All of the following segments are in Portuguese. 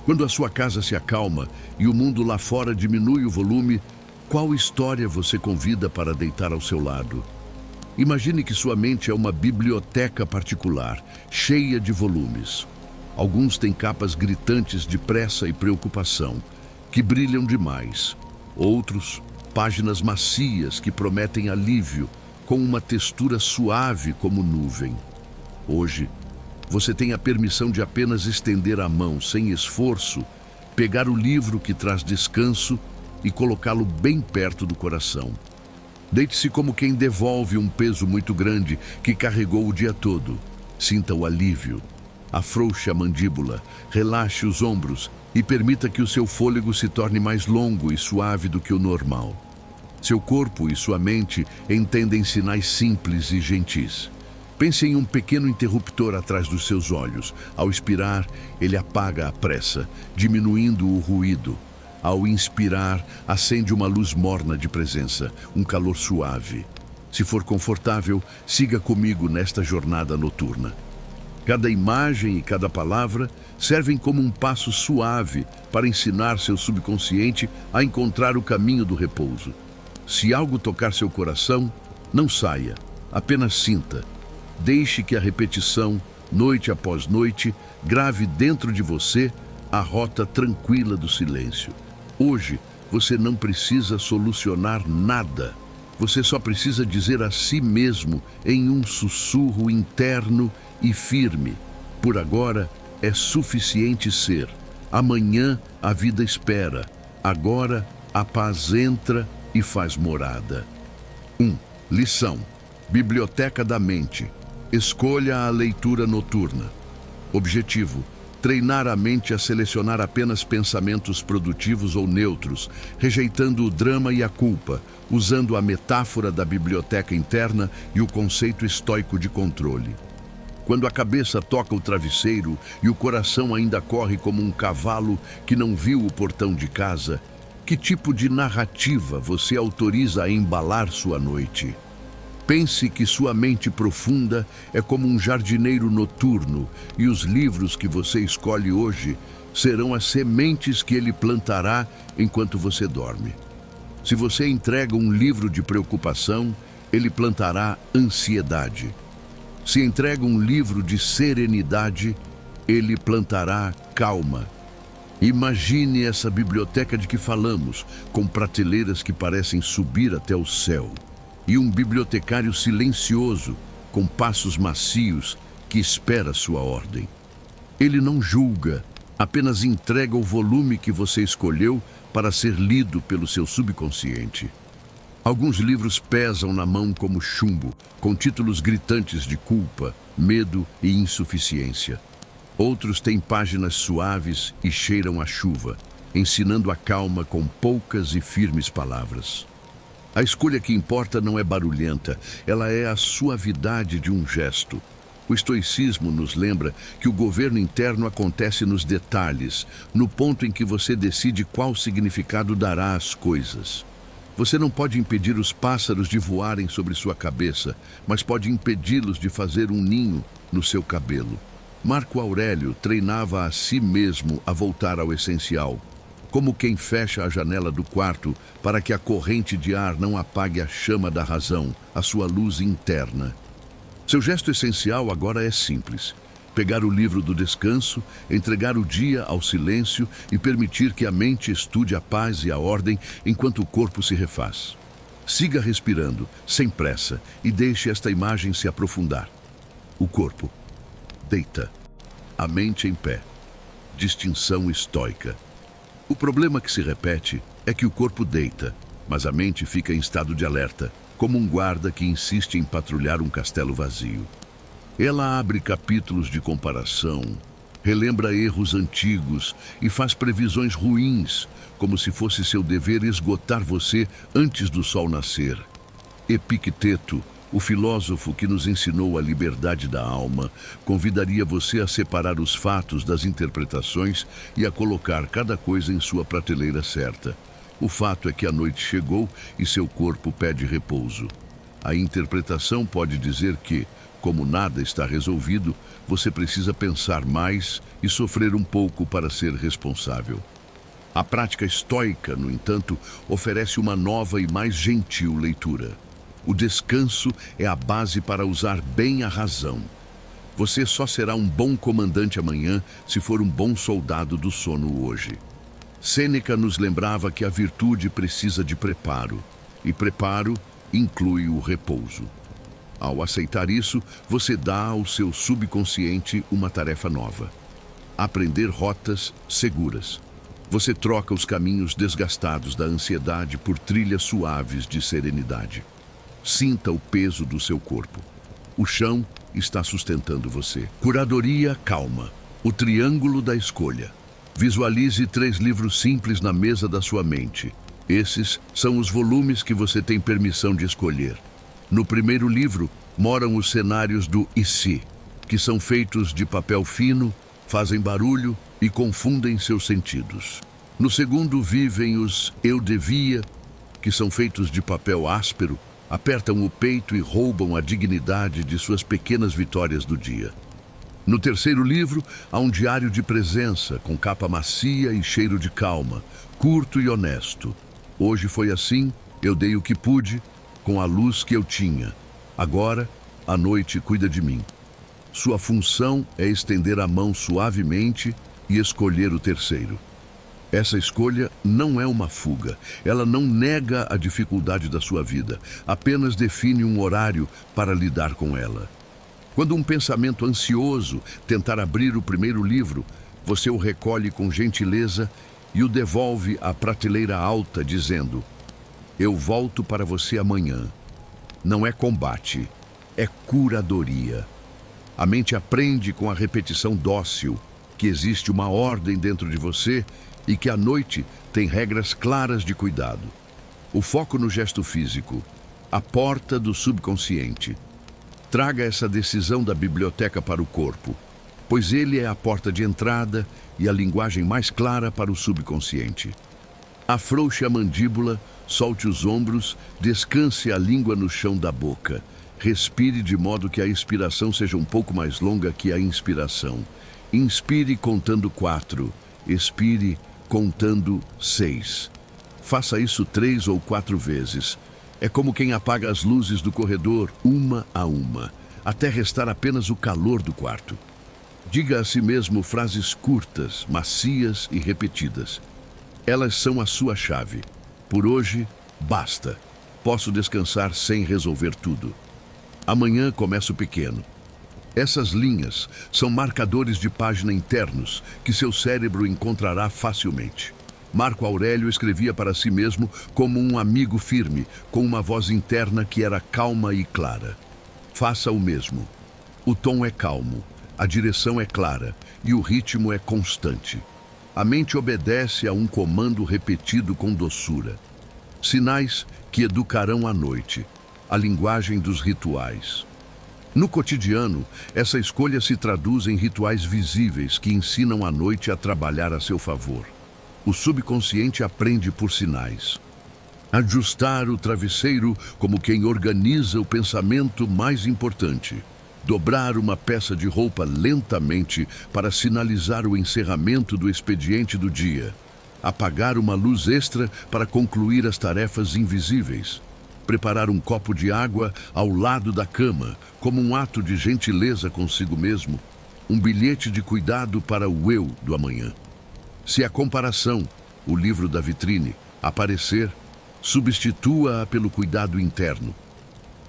Quando a sua casa se acalma e o mundo lá fora diminui o volume, qual história você convida para deitar ao seu lado? Imagine que sua mente é uma biblioteca particular, cheia de volumes. Alguns têm capas gritantes de pressa e preocupação, que brilham demais. Outros, páginas macias que prometem alívio, com uma textura suave como nuvem. Hoje, você tem a permissão de apenas estender a mão sem esforço, pegar o livro que traz descanso e colocá-lo bem perto do coração. Deite-se como quem devolve um peso muito grande que carregou o dia todo. Sinta o alívio. Afrouxe a mandíbula, relaxe os ombros e permita que o seu fôlego se torne mais longo e suave do que o normal. Seu corpo e sua mente entendem sinais simples e gentis. Pense em um pequeno interruptor atrás dos seus olhos. Ao expirar, ele apaga a pressa, diminuindo o ruído. Ao inspirar, acende uma luz morna de presença, um calor suave. Se for confortável, siga comigo nesta jornada noturna. Cada imagem e cada palavra servem como um passo suave para ensinar seu subconsciente a encontrar o caminho do repouso. Se algo tocar seu coração, não saia, apenas sinta. Deixe que a repetição, noite após noite, grave dentro de você a rota tranquila do silêncio. Hoje, você não precisa solucionar nada. Você só precisa dizer a si mesmo, em um sussurro interno e firme: por agora é suficiente ser. Amanhã a vida espera. Agora a paz entra e faz morada. 1. Lição: Biblioteca da Mente. Escolha a leitura noturna. Objetivo: treinar a mente a selecionar apenas pensamentos produtivos ou neutros, rejeitando o drama e a culpa, usando a metáfora da biblioteca interna e o conceito estoico de controle. Quando a cabeça toca o travesseiro e o coração ainda corre como um cavalo que não viu o portão de casa, que tipo de narrativa você autoriza a embalar sua noite? Pense que sua mente profunda é como um jardineiro noturno e os livros que você escolhe hoje serão as sementes que ele plantará enquanto você dorme. Se você entrega um livro de preocupação, ele plantará ansiedade. Se entrega um livro de serenidade, ele plantará calma. Imagine essa biblioteca de que falamos, com prateleiras que parecem subir até o céu. E um bibliotecário silencioso, com passos macios, que espera sua ordem. Ele não julga, apenas entrega o volume que você escolheu para ser lido pelo seu subconsciente. Alguns livros pesam na mão como chumbo, com títulos gritantes de culpa, medo e insuficiência. Outros têm páginas suaves e cheiram a chuva, ensinando a calma com poucas e firmes palavras. A escolha que importa não é barulhenta, ela é a suavidade de um gesto. O estoicismo nos lembra que o governo interno acontece nos detalhes, no ponto em que você decide qual significado dará às coisas. Você não pode impedir os pássaros de voarem sobre sua cabeça, mas pode impedi-los de fazer um ninho no seu cabelo. Marco Aurélio treinava a si mesmo a voltar ao essencial, como quem fecha a janela do quarto para que a corrente de ar não apague a chama da razão, a sua luz interna. Seu gesto essencial agora é simples: pegar o livro do descanso, entregar o dia ao silêncio e permitir que a mente estude a paz e a ordem enquanto o corpo se refaz. Siga respirando, sem pressa, e deixe esta imagem se aprofundar. O corpo deita, a mente em pé. Distinção estoica. O problema que se repete é que o corpo deita, mas a mente fica em estado de alerta, como um guarda que insiste em patrulhar um castelo vazio. Ela abre capítulos de comparação, relembra erros antigos e faz previsões ruins, como se fosse seu dever esgotar você antes do sol nascer. Epicteto, o filósofo que nos ensinou a liberdade da alma, convidaria você a separar os fatos das interpretações e a colocar cada coisa em sua prateleira certa. O fato é que a noite chegou e seu corpo pede repouso. A interpretação pode dizer que, como nada está resolvido, você precisa pensar mais e sofrer um pouco para ser responsável. A prática estoica, no entanto, oferece uma nova e mais gentil leitura. O descanso é a base para usar bem a razão. Você só será um bom comandante amanhã se for um bom soldado do sono hoje. Sêneca nos lembrava que a virtude precisa de preparo, e preparo inclui o repouso. Ao aceitar isso, você dá ao seu subconsciente uma tarefa nova: aprender rotas seguras. Você troca os caminhos desgastados da ansiedade por trilhas suaves de serenidade. Sinta o peso do seu corpo. O chão está sustentando você. Curadoria calma. O triângulo da escolha. Visualize 3 livros simples na mesa da sua mente. Esses são os volumes que você tem permissão de escolher. No primeiro livro, moram os cenários do e se, que são feitos de papel fino, fazem barulho e confundem seus sentidos. No segundo vivem os eu devia, que são feitos de papel áspero, apertam o peito e roubam a dignidade de suas pequenas vitórias do dia. No terceiro livro, há um diário de presença, com capa macia e cheiro de calma, curto e honesto. Hoje foi assim, eu dei o que pude, com a luz que eu tinha. Agora, a noite cuida de mim. Sua função é estender a mão suavemente e escolher o terceiro. Essa escolha não é uma fuga. Ela não nega a dificuldade da sua vida, apenas define um horário para lidar com ela. Quando um pensamento ansioso tentar abrir o primeiro livro, você o recolhe com gentileza e o devolve à prateleira alta, dizendo: eu volto para você amanhã. Não é combate, é curadoria. A mente aprende com a repetição dócil que existe uma ordem dentro de você e que à noite tem regras claras de cuidado. O foco no gesto físico, a porta do subconsciente. Traga essa decisão da biblioteca para o corpo, pois ele é a porta de entrada e a linguagem mais clara para o subconsciente. Afrouxe a mandíbula, solte os ombros, descanse a língua no chão da boca. Respire de modo que a expiração seja um pouco mais longa que a inspiração. Inspire contando 4, expire contando 6. Faça isso 3 ou 4 vezes. É como quem apaga as luzes do corredor, uma a uma, até restar apenas o calor do quarto. Diga a si mesmo frases curtas, macias e repetidas. Elas são a sua chave. Por hoje, basta. Posso descansar sem resolver tudo. Amanhã começo pequeno. Essas linhas são marcadores de página internos que seu cérebro encontrará facilmente. Marco Aurélio escrevia para si mesmo como um amigo firme, com uma voz interna que era calma e clara. Faça o mesmo. O tom é calmo, a direção é clara e o ritmo é constante. A mente obedece a um comando repetido com doçura. Sinais que educarão a noite. A linguagem dos rituais. No cotidiano, essa escolha se traduz em rituais visíveis que ensinam a noite a trabalhar a seu favor. O subconsciente aprende por sinais. Ajustar o travesseiro como quem organiza o pensamento mais importante. Dobrar uma peça de roupa lentamente para sinalizar o encerramento do expediente do dia. Apagar uma luz extra para concluir as tarefas invisíveis. Preparar um copo de água ao lado da cama, como um ato de gentileza consigo mesmo, um bilhete de cuidado para o eu do amanhã. Se a comparação, o livro da vitrine, aparecer, substitua-a pelo cuidado interno.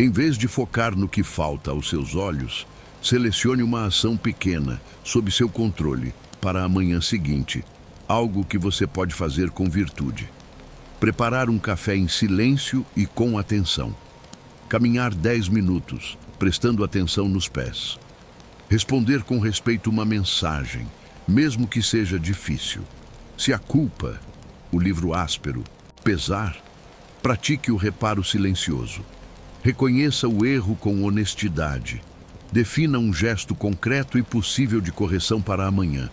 Em vez de focar no que falta aos seus olhos, selecione uma ação pequena, sob seu controle, para a manhã seguinte, algo que você pode fazer com virtude. Preparar um café em silêncio e com atenção. Caminhar 10 minutos, prestando atenção nos pés. Responder com respeito uma mensagem, mesmo que seja difícil. Se a culpa, o livro áspero, pesar, pratique o reparo silencioso. Reconheça o erro com honestidade. Defina um gesto concreto e possível de correção para amanhã.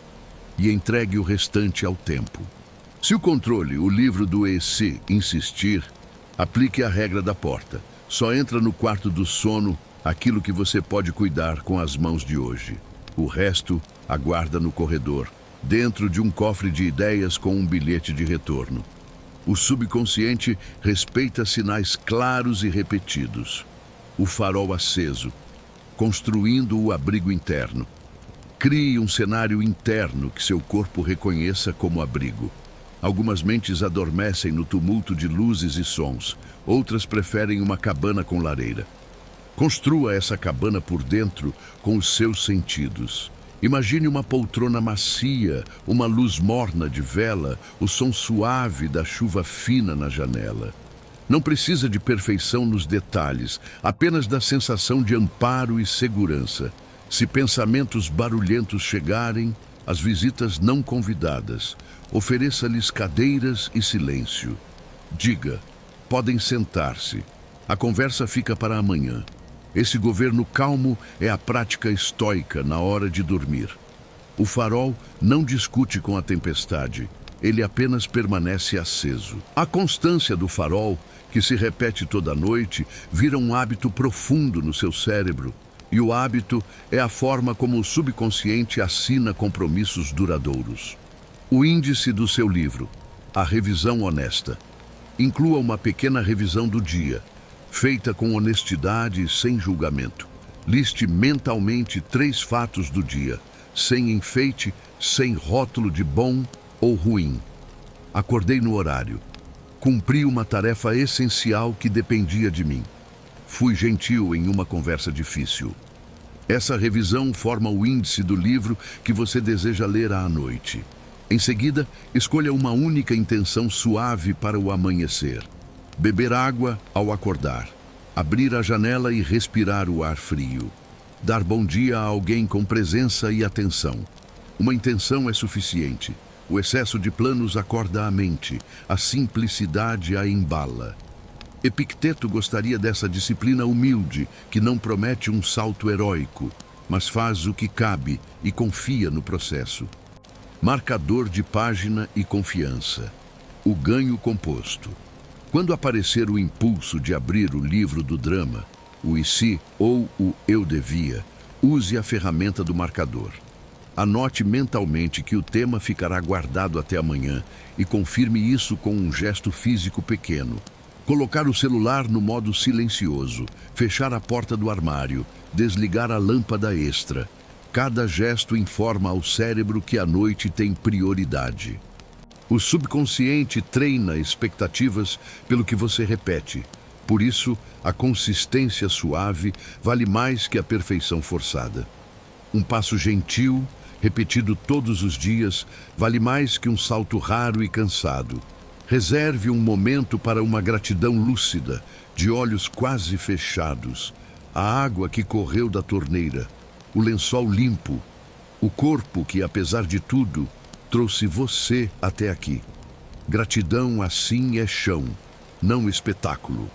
E entregue o restante ao tempo. Se o controle, o livro do EC, insistir, aplique a regra da porta. Só entra no quarto do sono aquilo que você pode cuidar com as mãos de hoje. O resto aguarda no corredor, dentro de um cofre de ideias com um bilhete de retorno. O subconsciente respeita sinais claros e repetidos. O farol aceso, construindo o abrigo interno. Crie um cenário interno que seu corpo reconheça como abrigo. Algumas mentes adormecem no tumulto de luzes e sons, outras preferem uma cabana com lareira. Construa essa cabana por dentro com os seus sentidos. Imagine uma poltrona macia, uma luz morna de vela, o som suave da chuva fina na janela. Não precisa de perfeição nos detalhes, apenas da sensação de amparo e segurança. Se pensamentos barulhentos chegarem, as visitas não convidadas, ofereça-lhes cadeiras e silêncio. Diga, podem sentar-se. A conversa fica para amanhã. Esse governo calmo é a prática estoica na hora de dormir. O farol não discute com a tempestade, ele apenas permanece aceso. A constância do farol, que se repete toda noite, vira um hábito profundo no seu cérebro. E o hábito é a forma como o subconsciente assina compromissos duradouros. O índice do seu livro, a revisão honesta. Inclua uma pequena revisão do dia, feita com honestidade e sem julgamento. Liste mentalmente 3 fatos do dia, sem enfeite, sem rótulo de bom ou ruim. Acordei no horário. Cumpri uma tarefa essencial que dependia de mim. Fui gentil em uma conversa difícil. Essa revisão forma o índice do livro que você deseja ler à noite. Em seguida, escolha uma única intenção suave para o amanhecer. Beber água ao acordar. Abrir a janela e respirar o ar frio. Dar bom dia a alguém com presença e atenção. Uma intenção é suficiente. O excesso de planos acorda a mente. A simplicidade a embala. Epicteto gostaria dessa disciplina humilde, que não promete um salto heróico, mas faz o que cabe e confia no processo. Marcador de página e confiança. O ganho composto. Quando aparecer o impulso de abrir o livro do drama, o e se ou o eu devia, use a ferramenta do marcador. Anote mentalmente que o tema ficará guardado até amanhã e confirme isso com um gesto físico pequeno. Colocar o celular no modo silencioso, fechar a porta do armário, desligar a lâmpada extra. Cada gesto informa ao cérebro que a noite tem prioridade. O subconsciente treina expectativas pelo que você repete. Por isso, a consistência suave vale mais que a perfeição forçada. Um passo gentil, repetido todos os dias, vale mais que um salto raro e cansado. Reserve um momento para uma gratidão lúcida, de olhos quase fechados. A água que correu da torneira, o lençol limpo, o corpo que, apesar de tudo, trouxe você até aqui. Gratidão assim é chão, não espetáculo.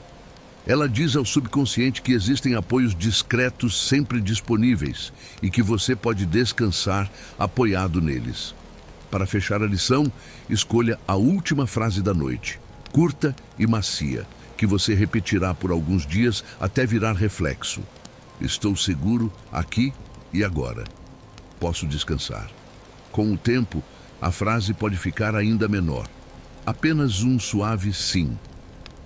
Ela diz ao subconsciente que existem apoios discretos sempre disponíveis e que você pode descansar apoiado neles. Para fechar a lição, escolha a última frase da noite, curta e macia, que você repetirá por alguns dias até virar reflexo. Estou seguro aqui e agora. Posso descansar. Com o tempo, a frase pode ficar ainda menor. Apenas um suave sim,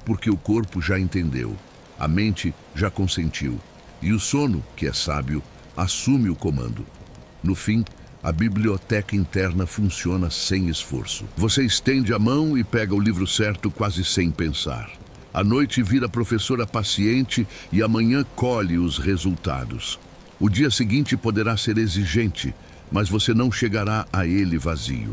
porque o corpo já entendeu, a mente já consentiu, e o sono, que é sábio, assume o comando. No fim, a biblioteca interna funciona sem esforço. Você estende a mão e pega o livro certo quase sem pensar. A noite vira professora paciente e amanhã colhe os resultados. O dia seguinte poderá ser exigente, mas você não chegará a ele vazio.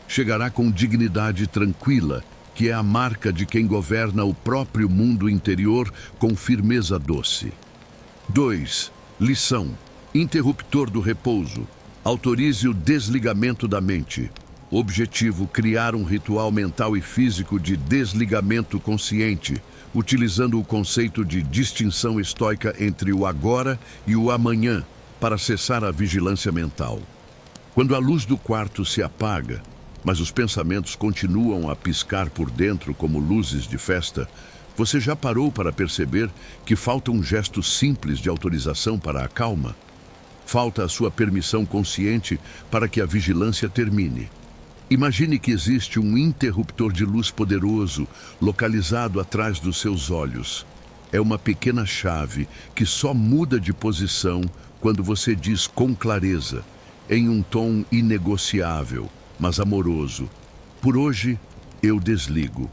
Chegará com dignidade tranquila, que é a marca de quem governa o próprio mundo interior com firmeza doce. 2. Lição. Interruptor do repouso. Autorize o desligamento da mente. Objetivo: criar um ritual mental e físico de desligamento consciente, utilizando o conceito de distinção estoica entre o agora e o amanhã para cessar a vigilância mental. Quando a luz do quarto se apaga, mas os pensamentos continuam a piscar por dentro como luzes de festa, Você já parou para perceber que falta um gesto simples de autorização para a calma? Falta a sua permissão consciente para que a vigilância termine. Imagine que existe um interruptor de luz poderoso localizado atrás dos seus olhos. É uma pequena chave que só muda de posição quando você diz com clareza, em um tom inegociável, mas amoroso: por hoje, eu desligo.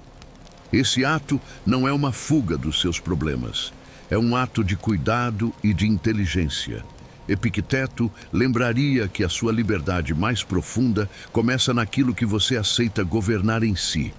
Esse ato não é uma fuga dos seus problemas. É um ato de cuidado e de inteligência. Epicteto lembraria que a sua liberdade mais profunda começa naquilo que você aceita governar em si.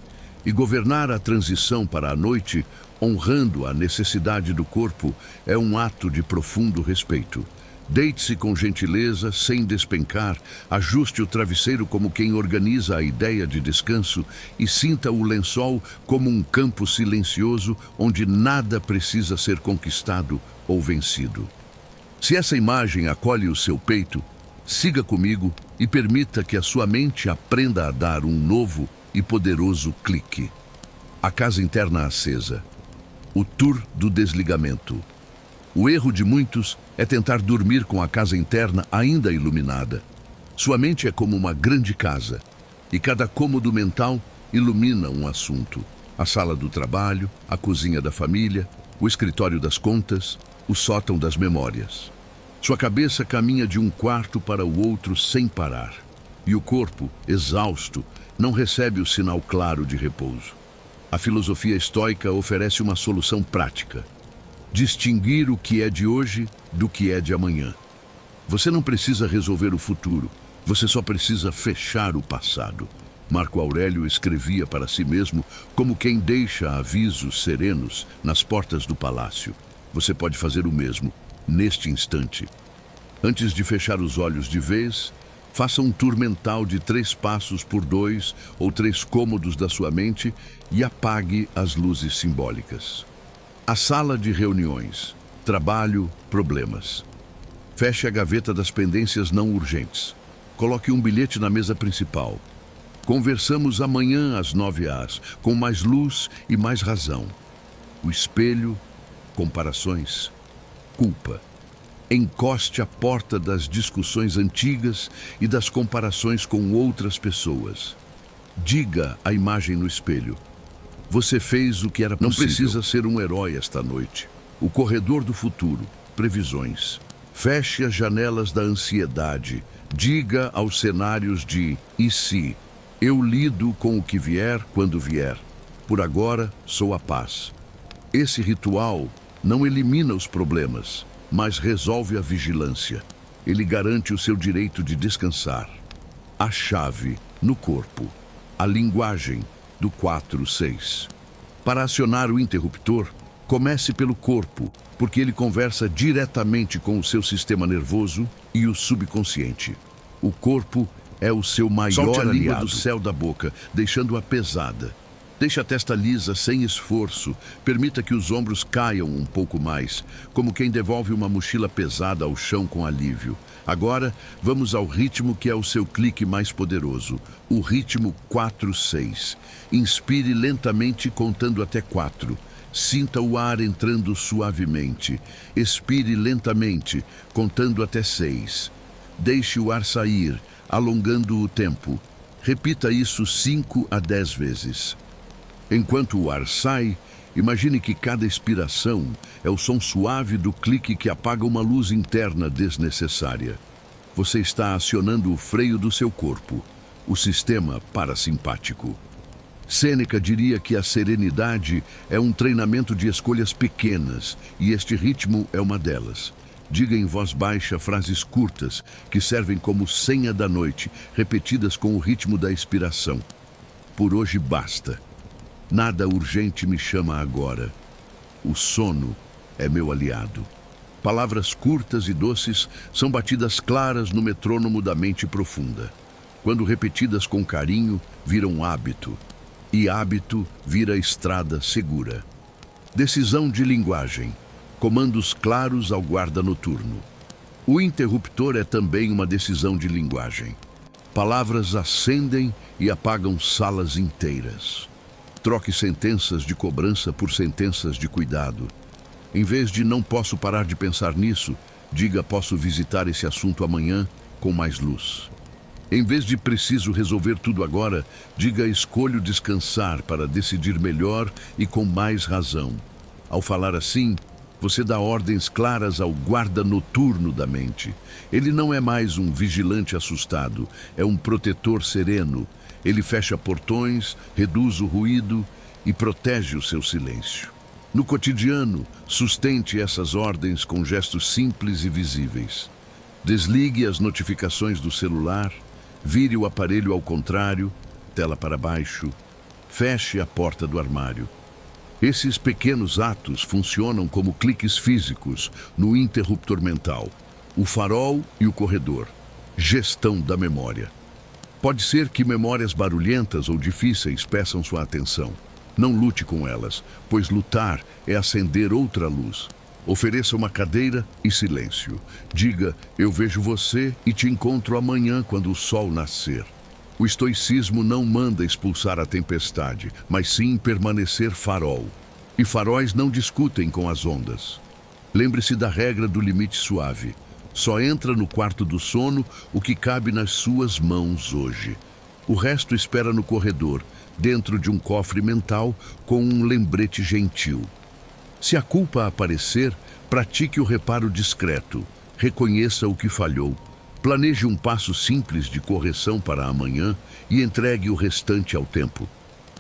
E governar a transição para a noite, honrando a necessidade do corpo, é um ato de profundo respeito. Deite-se com gentileza, sem despencar, ajuste o travesseiro como quem organiza a ideia de descanso e sinta o lençol como um campo silencioso onde nada precisa ser conquistado ou vencido. Se essa imagem acolhe o seu peito, siga comigo e permita que a sua mente aprenda a dar um novo e poderoso clique. A casa interna acesa. O tour do desligamento. O erro de muitos é tentar dormir com a casa interna ainda iluminada. Sua mente é como uma grande casa, e cada cômodo mental ilumina um assunto. A sala do trabalho, a cozinha da família, o escritório das contas, o sótão das memórias. Sua cabeça caminha de um quarto para o outro sem parar. E o corpo, exausto, não recebe o sinal claro de repouso. A filosofia estoica oferece uma solução prática: distinguir o que é de hoje do que é de amanhã. Você não precisa resolver o futuro, você só precisa fechar o passado. Marco Aurélio escrevia para si mesmo como quem deixa avisos serenos nas portas do palácio. Você pode fazer o mesmo neste instante. Antes de fechar os olhos de vez, faça um tour mental de 3 passos por 2 ou 3 cômodos da sua mente e apague as luzes simbólicas. A sala de reuniões, trabalho, problemas. Feche a gaveta das pendências não urgentes. Coloque um bilhete na mesa principal. Conversamos amanhã às 9h, com mais luz e mais razão. O espelho, comparações, culpa. Encoste a porta das discussões antigas e das comparações com outras pessoas. Diga à imagem no espelho: você fez o que era possível. Não precisa ser um herói esta noite. O corredor do futuro, previsões. Feche as janelas da ansiedade. Diga aos cenários de "e se?". Eu lido com o que vier quando vier. Por agora, sou a paz. Esse ritual não elimina os problemas, mas resolve a vigilância. Ele garante o seu direito de descansar. A chave no corpo. A linguagem do 4-6. Para acionar o interruptor, comece pelo corpo, porque ele conversa diretamente com o seu sistema nervoso e o subconsciente. O corpo é o seu maior aliado. Solte a língua do céu da boca, deixando-a pesada. Deixe a testa lisa, sem esforço. Permita que os ombros caiam um pouco mais, como quem devolve uma mochila pesada ao chão com alívio. Agora, vamos ao ritmo que é o seu clique mais poderoso, o ritmo 4-6. Inspire lentamente contando até 4. Sinta o ar entrando suavemente. Expire lentamente, contando até 6. Deixe o ar sair, alongando o tempo. Repita isso 5 a 10 vezes. Enquanto o ar sai, imagine que cada expiração é o som suave do clique que apaga uma luz interna desnecessária. Você está acionando o freio do seu corpo, o sistema parasimpático. Sêneca diria que a serenidade é um treinamento de escolhas pequenas, e este ritmo é uma delas. Diga em voz baixa frases curtas que servem como senha da noite, repetidas com o ritmo da expiração. Por hoje basta. Nada urgente me chama agora. O sono é meu aliado. Palavras curtas e doces são batidas claras no metrônomo da mente profunda. Quando repetidas com carinho, viram hábito. E hábito vira estrada segura. Decisão de linguagem. Comandos claros ao guarda noturno. O interruptor é também uma decisão de linguagem. Palavras acendem e apagam salas inteiras. Troque sentenças de cobrança por sentenças de cuidado. Em vez de não posso parar de pensar nisso, diga posso visitar esse assunto amanhã com mais luz. Em vez de preciso resolver tudo agora, diga escolho descansar para decidir melhor e com mais razão. Ao falar assim, você dá ordens claras ao guarda noturno da mente. Ele não é mais um vigilante assustado, é um protetor sereno. Ele fecha portões, reduz o ruído e protege o seu silêncio. No cotidiano, sustente essas ordens com gestos simples e visíveis. Desligue as notificações do celular, vire o aparelho ao contrário, tela para baixo, feche a porta do armário. Esses pequenos atos funcionam como cliques físicos no interruptor mental, o farol e o corredor. Gestão da memória. Pode ser que memórias barulhentas ou difíceis peçam sua atenção. Não lute com elas, pois lutar é acender outra luz. Ofereça uma cadeira e silêncio. Diga, eu vejo você e te encontro amanhã quando o sol nascer. O estoicismo não manda expulsar a tempestade, mas sim permanecer farol. E faróis não discutem com as ondas. Lembre-se da regra do limite suave. Só entra no quarto do sono o que cabe nas suas mãos hoje. O resto espera no corredor, dentro de um cofre mental com um lembrete gentil. Se a culpa aparecer, pratique o reparo discreto. Reconheça o que falhou. Planeje um passo simples de correção para amanhã e entregue o restante ao tempo.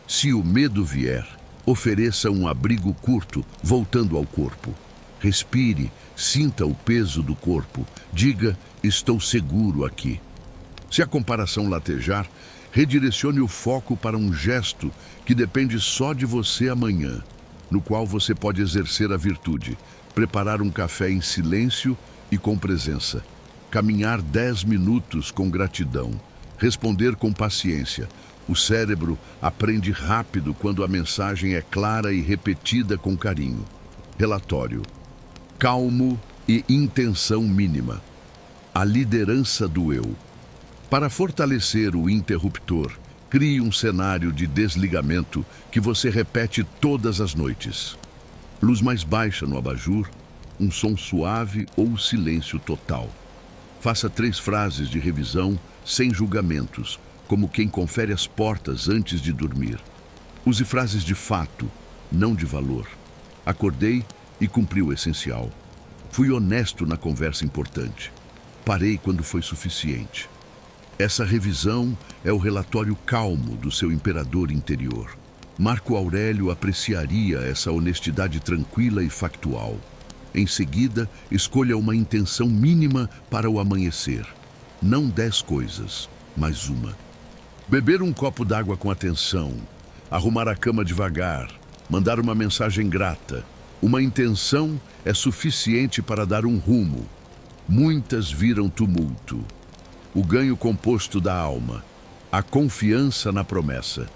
Se o medo vier, ofereça um abrigo curto, voltando ao corpo. Respire, sinta o peso do corpo. Diga, estou seguro aqui. Se a comparação latejar, redirecione o foco para um gesto que depende só de você amanhã, no qual você pode exercer a virtude, preparar um café em silêncio e com presença, caminhar 10 minutos com gratidão, responder com paciência. O cérebro aprende rápido quando a mensagem é clara e repetida com carinho. Relatório. Calmo e intenção mínima. A liderança do eu. Para fortalecer o interruptor, crie um cenário de desligamento que você repete todas as noites. Luz mais baixa no abajur, um som suave ou silêncio total. Faça 3 frases de revisão sem julgamentos, como quem confere as portas antes de dormir. Use frases de fato, não de valor. Acordei e cumpri o essencial. Fui honesto na conversa importante. Parei quando foi suficiente. Essa revisão é o relatório calmo do seu imperador interior. Marco Aurélio apreciaria essa honestidade tranquila e factual. Em seguida, escolha uma intenção mínima para o amanhecer. Não 10 coisas, mas uma. Beber um copo d'água com atenção, arrumar a cama devagar, mandar uma mensagem grata. Uma intenção é suficiente para dar um rumo. Muitas viram tumulto. O ganho composto da alma, a confiança na promessa.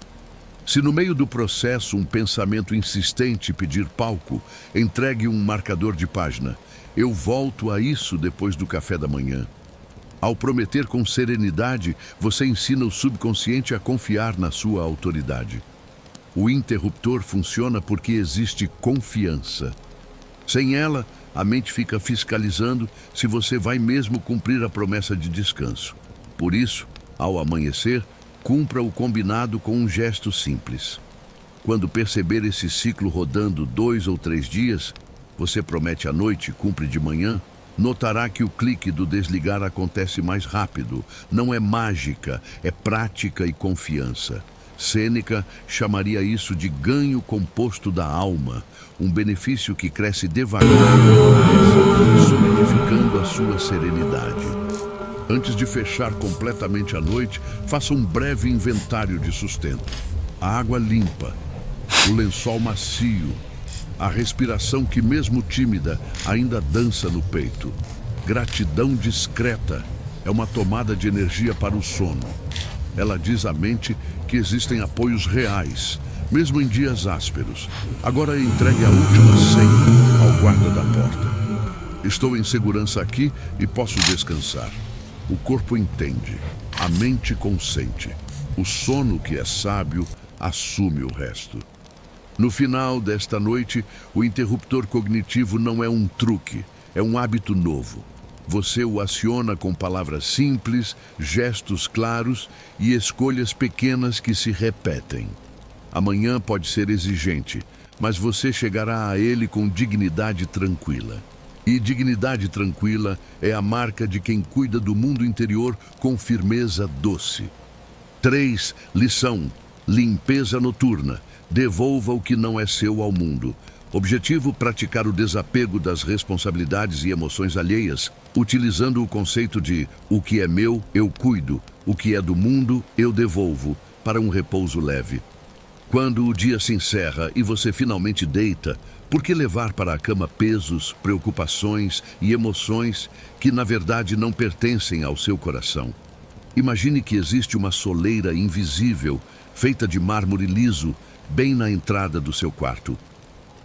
Se no meio do processo um pensamento insistente pedir palco, entregue um marcador de página. Eu volto a isso depois do café da manhã. Ao prometer com serenidade, você ensina o subconsciente a confiar na sua autoridade. O interruptor funciona porque existe confiança. Sem ela, a mente fica fiscalizando se você vai mesmo cumprir a promessa de descanso. Por isso, ao amanhecer, cumpra o combinado com um gesto simples. Quando perceber esse ciclo rodando 2 ou 3 dias, você promete à noite e cumpre de manhã, notará que o clique do desligar acontece mais rápido. Não é mágica, é prática e confiança. Sêneca chamaria isso de ganho composto da alma, um benefício que cresce devagar e solidificando a sua serenidade. Antes de fechar completamente a noite, faça um breve inventário de sustento. A água limpa, o lençol macio, a respiração que mesmo tímida ainda dança no peito. Gratidão discreta é uma tomada de energia para o sono. Ela diz à mente que existem apoios reais, mesmo em dias ásperos. Agora entregue a última senha ao guarda da porta. Estou em segurança aqui e posso descansar. O corpo entende, a mente consente. O sono que é sábio assume o resto. No final desta noite, o interruptor cognitivo não é um truque, é um hábito novo. Você o aciona com palavras simples, gestos claros e escolhas pequenas que se repetem. Amanhã pode ser exigente, mas você chegará a ele com dignidade tranquila. E dignidade tranquila é a marca de quem cuida do mundo interior com firmeza doce. 3. Lição: limpeza noturna. Devolva o que não é seu ao mundo. Objetivo: praticar o desapego das responsabilidades e emoções alheias, utilizando o conceito de o que é meu, eu cuido, o que é do mundo, eu devolvo, para um repouso leve. Quando o dia se encerra e você finalmente deita, por que levar para a cama pesos, preocupações e emoções que na verdade não pertencem ao seu coração? Imagine que existe uma soleira invisível, feita de mármore liso, bem na entrada do seu quarto.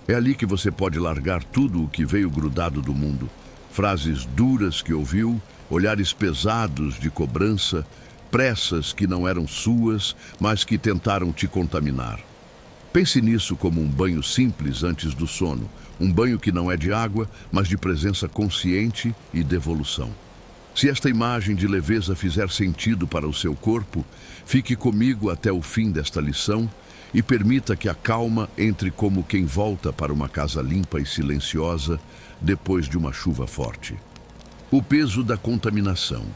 É ali que você pode largar tudo o que veio grudado do mundo. Frases duras que ouviu, olhares pesados de cobrança, pressas que não eram suas, mas que tentaram te contaminar. Pense nisso como um banho simples antes do sono, um banho que não é de água, mas de presença consciente e devolução. Se esta imagem de leveza fizer sentido para o seu corpo, fique comigo até o fim desta lição e permita que a calma entre como quem volta para uma casa limpa e silenciosa depois de uma chuva forte. O peso da contaminação.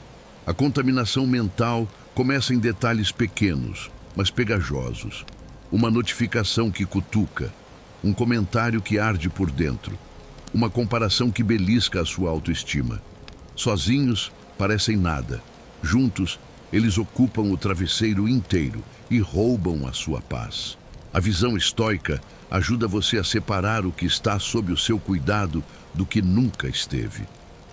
A contaminação mental começa em detalhes pequenos, mas pegajosos. Uma notificação que cutuca, um comentário que arde por dentro, uma comparação que belisca a sua autoestima. Sozinhos, parecem nada. Juntos, eles ocupam o travesseiro inteiro e roubam a sua paz. A visão estoica ajuda você a separar o que está sob o seu cuidado do que nunca esteve.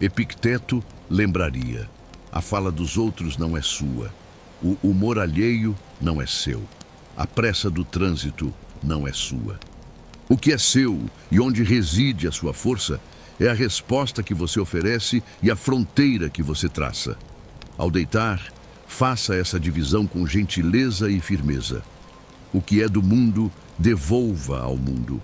Epicteto lembraria: a fala dos outros não é sua, o humor alheio não é seu, a pressa do trânsito não é sua. O que é seu e onde reside a sua força é a resposta que você oferece e a fronteira que você traça. Ao deitar, faça essa divisão com gentileza e firmeza. O que é do mundo, devolva ao mundo.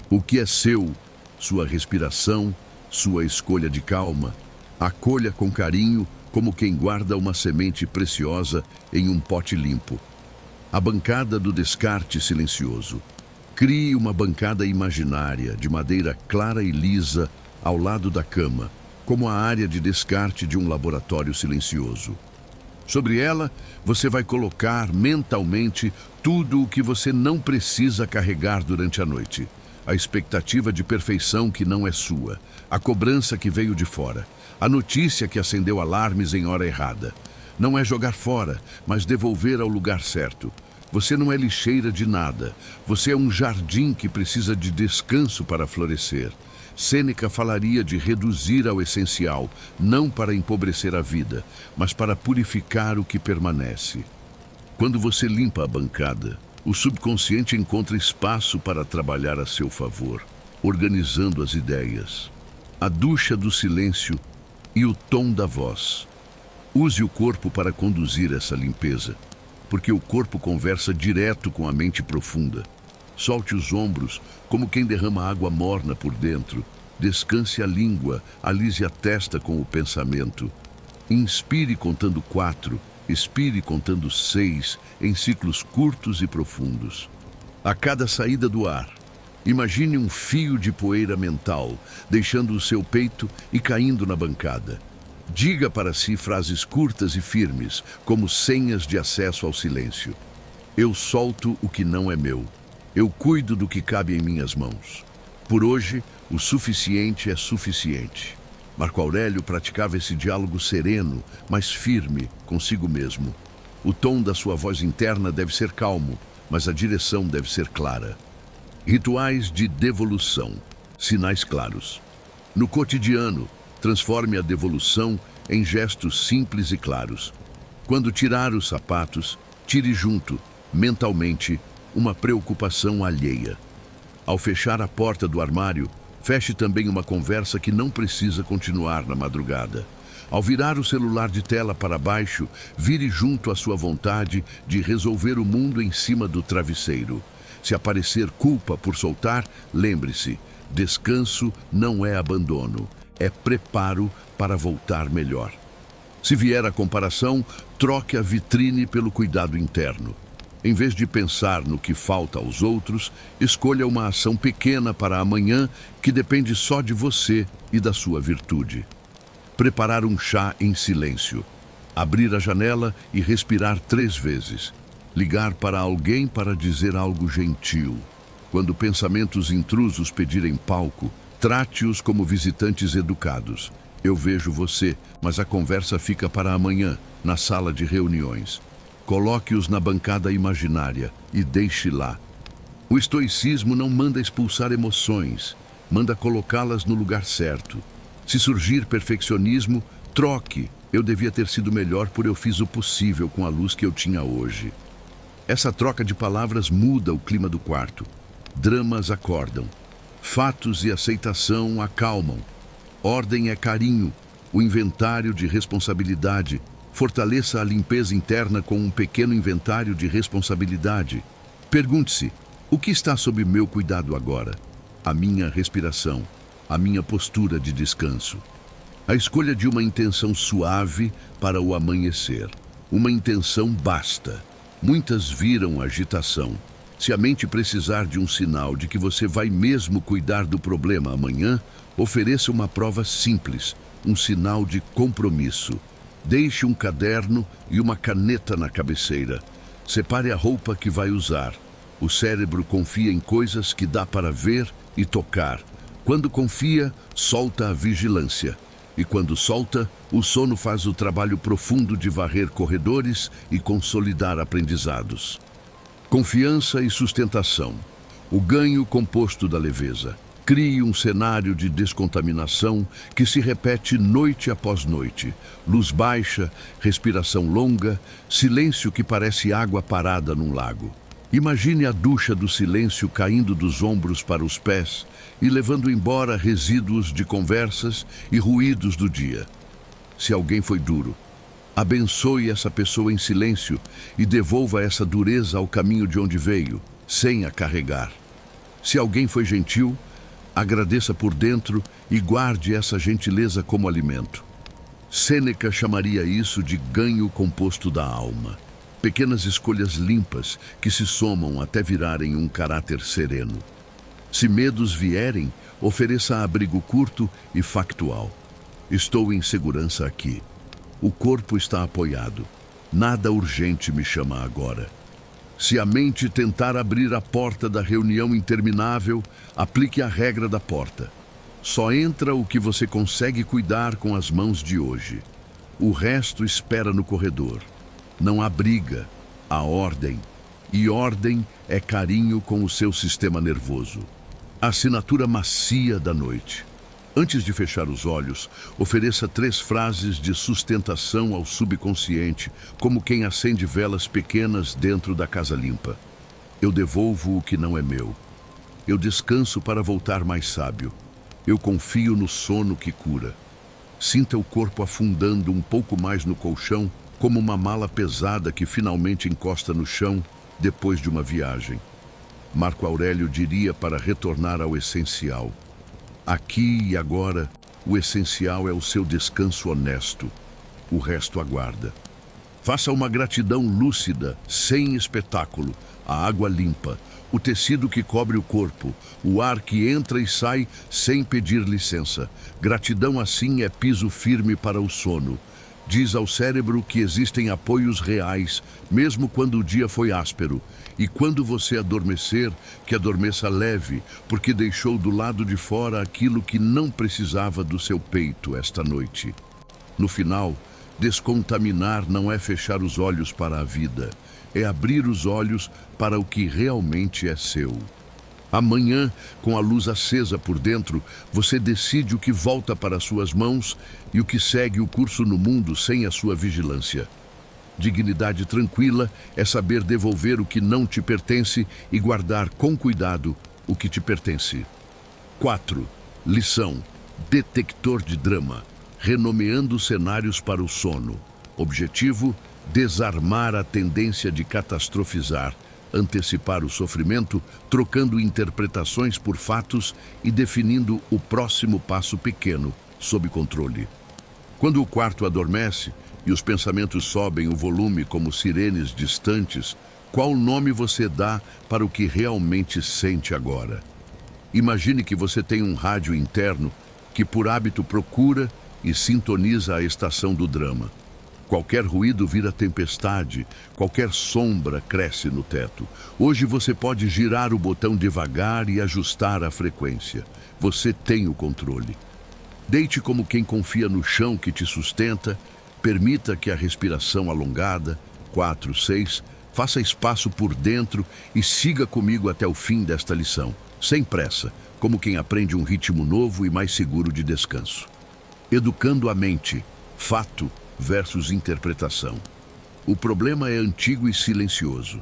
O que é seu, sua respiração, sua escolha de calma, acolha com carinho como quem guarda uma semente preciosa em um pote limpo. A bancada do descarte silencioso. Crie uma bancada imaginária, de madeira clara e lisa, ao lado da cama, como a área de descarte de um laboratório silencioso. Sobre ela, você vai colocar mentalmente tudo o que você não precisa carregar durante a noite. A expectativa de perfeição que não é sua, a cobrança que veio de fora, a notícia que acendeu alarmes em hora errada. Não é jogar fora, mas devolver ao lugar certo. Você não é lixeira de nada. Você é um jardim que precisa de descanso para florescer. Sêneca falaria de reduzir ao essencial, não para empobrecer a vida, mas para purificar o que permanece. Quando você limpa a bancada, o subconsciente encontra espaço para trabalhar a seu favor, organizando as ideias. A ducha do silêncio e o tom da voz. Use o corpo para conduzir essa limpeza, porque o corpo conversa direto com a mente profunda. Solte os ombros como quem derrama água morna por dentro. Descanse a língua, alise a testa com o pensamento. Inspire contando 4, expire contando 6, em ciclos curtos e profundos. A cada saída do ar, imagine um fio de poeira mental, deixando o seu peito e caindo na bancada. Diga para si frases curtas e firmes, como senhas de acesso ao silêncio. Eu solto o que não é meu. Eu cuido do que cabe em minhas mãos. Por hoje, o suficiente é suficiente. Marco Aurélio praticava esse diálogo sereno, mas firme consigo mesmo. O tom da sua voz interna deve ser calmo, mas a direção deve ser clara. Rituais de devolução. Sinais claros. No cotidiano, transforme a devolução em gestos simples e claros. Quando tirar os sapatos, tire junto, mentalmente, uma preocupação alheia. Ao fechar a porta do armário, feche também uma conversa que não precisa continuar na madrugada. Ao virar o celular de tela para baixo, vire junto à sua vontade de resolver o mundo em cima do travesseiro. Se aparecer culpa por soltar, lembre-se, descanso não é abandono, é preparo para voltar melhor. Se vier a comparação, troque a vitrine pelo cuidado interno. Em vez de pensar no que falta aos outros, escolha uma ação pequena para amanhã que depende só de você e da sua virtude. Preparar um chá em silêncio. Abrir a janela e respirar 3 vezes. Ligar para alguém para dizer algo gentil. Quando pensamentos intrusos pedirem palco, trate-os como visitantes educados. Eu vejo você, mas a conversa fica para amanhã, na sala de reuniões. Coloque-os na bancada imaginária e deixe lá. O estoicismo não manda expulsar emoções, manda colocá-las no lugar certo. Se surgir perfeccionismo, troque. Eu devia ter sido melhor por eu fiz o possível com a luz que eu tinha hoje. Essa troca de palavras muda o clima do quarto. Dramas acordam. Fatos e aceitação acalmam. Ordem é carinho, o inventário de responsabilidade. Fortaleça a limpeza interna com um pequeno inventário de responsabilidade. Pergunte-se, o que está sob meu cuidado agora? A minha respiração, a minha postura de descanso. A escolha de uma intenção suave para o amanhecer. Uma intenção basta. Muitas viram agitação. Se a mente precisar de um sinal de que você vai mesmo cuidar do problema amanhã, ofereça uma prova simples, um sinal de compromisso. Deixe um caderno e uma caneta na cabeceira. Separe a roupa que vai usar. O cérebro confia em coisas que dá para ver e tocar. Quando confia, solta a vigilância. E quando solta, o sono faz o trabalho profundo de varrer corredores e consolidar aprendizados. Confiança e sustentação. O ganho composto da leveza. Crie um cenário de descontaminação que se repete noite após noite. Luz baixa, respiração longa, silêncio que parece água parada num lago. Imagine a ducha do silêncio caindo dos ombros para os pés e levando embora resíduos de conversas e ruídos do dia. Se alguém foi duro, abençoe essa pessoa em silêncio e devolva essa dureza ao caminho de onde veio, sem a carregar. Se alguém foi gentil, agradeça por dentro e guarde essa gentileza como alimento. Sêneca chamaria isso de ganho composto da alma. Pequenas escolhas limpas que se somam até virarem um caráter sereno. Se medos vierem, ofereça abrigo curto e factual. Estou em segurança aqui. O corpo está apoiado. Nada urgente me chama agora. Se a mente tentar abrir a porta da reunião interminável, aplique a regra da porta. Só entra o que você consegue cuidar com as mãos de hoje. O resto espera no corredor. Não há briga, há ordem. E ordem é carinho com o seu sistema nervoso. A assinatura macia da noite. Antes de fechar os olhos, ofereça 3 frases de sustentação ao subconsciente, como quem acende velas pequenas dentro da casa limpa. Eu devolvo o que não é meu. Eu descanso para voltar mais sábio. Eu confio no sono que cura. Sinta o corpo afundando um pouco mais no colchão, como uma mala pesada que finalmente encosta no chão depois de uma viagem. Marco Aurélio diria para retornar ao essencial. Aqui e agora, o essencial é o seu descanso honesto. O resto aguarda. Faça uma gratidão lúcida, sem espetáculo, a água limpa, o tecido que cobre o corpo, o ar que entra e sai sem pedir licença. Gratidão assim é piso firme para o sono. Diz ao cérebro que existem apoios reais, mesmo quando o dia foi áspero. E quando você adormecer, que adormeça leve, porque deixou do lado de fora aquilo que não precisava do seu peito esta noite. No final, descontaminar não é fechar os olhos para a vida, é abrir os olhos para o que realmente é seu. Amanhã, com a luz acesa por dentro, você decide o que volta para suas mãos e o que segue o curso no mundo sem a sua vigilância. Dignidade tranquila é saber devolver o que não te pertence e guardar com cuidado o que te pertence. 4. Lição: detector de drama. renomeando cenários para o sono. Objetivo: desarmar a tendência de catastrofizar, antecipar o sofrimento, trocando interpretações por fatos e definindo o próximo passo pequeno, sob controle. Quando o quarto adormece e os pensamentos sobem o volume como sirenes distantes, qual nome você dá para o que realmente sente agora? Imagine que você tem um rádio interno que por hábito procura e sintoniza a estação do drama. Qualquer ruído vira tempestade, qualquer sombra cresce no teto. Hoje você pode girar o botão devagar e ajustar a frequência. Você tem o controle. Deite como quem confia no chão que te sustenta, permita que a respiração alongada, 4, 6, faça espaço por dentro e siga comigo até o fim desta lição, sem pressa, como quem aprende um ritmo novo e mais seguro de descanso. Educando a mente, fato versus interpretação. O problema é antigo e silencioso.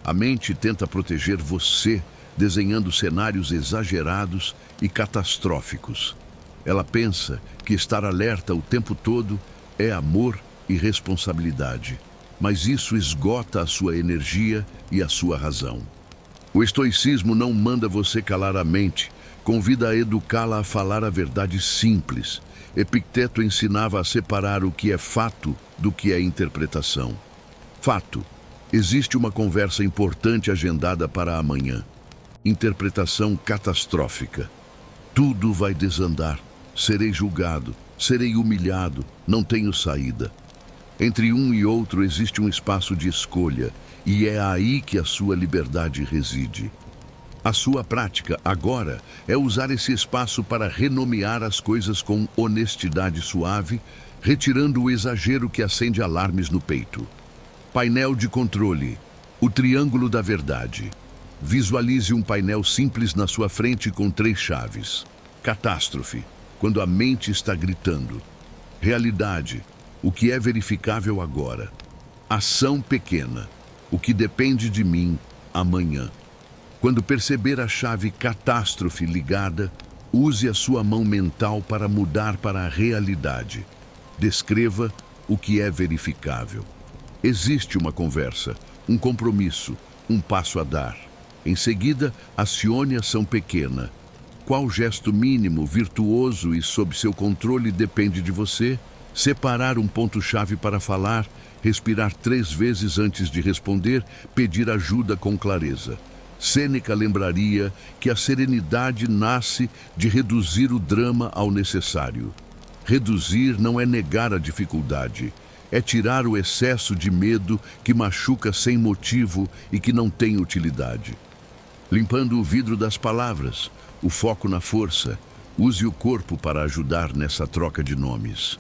A mente tenta proteger você, desenhando cenários exagerados e catastróficos. Ela pensa que estar alerta o tempo todo é amor e responsabilidade, mas isso esgota a sua energia e a sua razão. O estoicismo não manda você calar a mente, convida a educá-la a falar a verdade simples. Epicteto ensinava a separar o que é fato do que é interpretação. Fato: existe uma conversa importante agendada para amanhã. Interpretação catastrófica: tudo vai desandar, serei julgado, serei humilhado, não tenho saída. Entre um e outro existe um espaço de escolha, e é aí que a sua liberdade reside. A sua prática, agora, é usar esse espaço para renomear as coisas com honestidade suave, retirando o exagero que acende alarmes no peito. Painel de controle: o triângulo da verdade. Visualize um painel simples na sua frente com 3 chaves. Catástrofe: quando a mente está gritando. Realidade: o que é verificável agora. Ação pequena: o que depende de mim amanhã. Quando perceber a chave catástrofe ligada, use a sua mão mental para mudar para a realidade. Descreva o que é verificável. Existe uma conversa, um compromisso, um passo a dar. Em seguida, acione a ação pequena. Qual gesto mínimo, virtuoso e sob seu controle depende de você? Separar um ponto-chave para falar, respirar 3 vezes antes de responder, pedir ajuda com clareza. Sêneca lembraria que a serenidade nasce de reduzir o drama ao necessário. Reduzir não é negar a dificuldade, é tirar o excesso de medo que machuca sem motivo e que não tem utilidade. Limpando o vidro das palavras, o foco na força, use o corpo para ajudar nessa troca de nomes.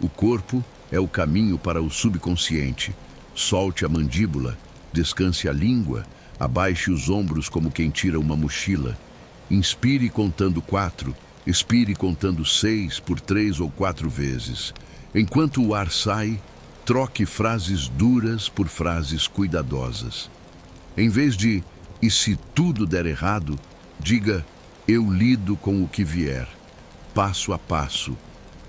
O corpo é o caminho para o subconsciente. Solte a mandíbula, descanse a língua, abaixe os ombros como quem tira uma mochila. Inspire contando 4, expire contando 6 por 3 ou 4 vezes. Enquanto o ar sai, troque frases duras por frases cuidadosas. Em vez de "e se tudo der errado", diga "eu lido com o que vier, passo a passo,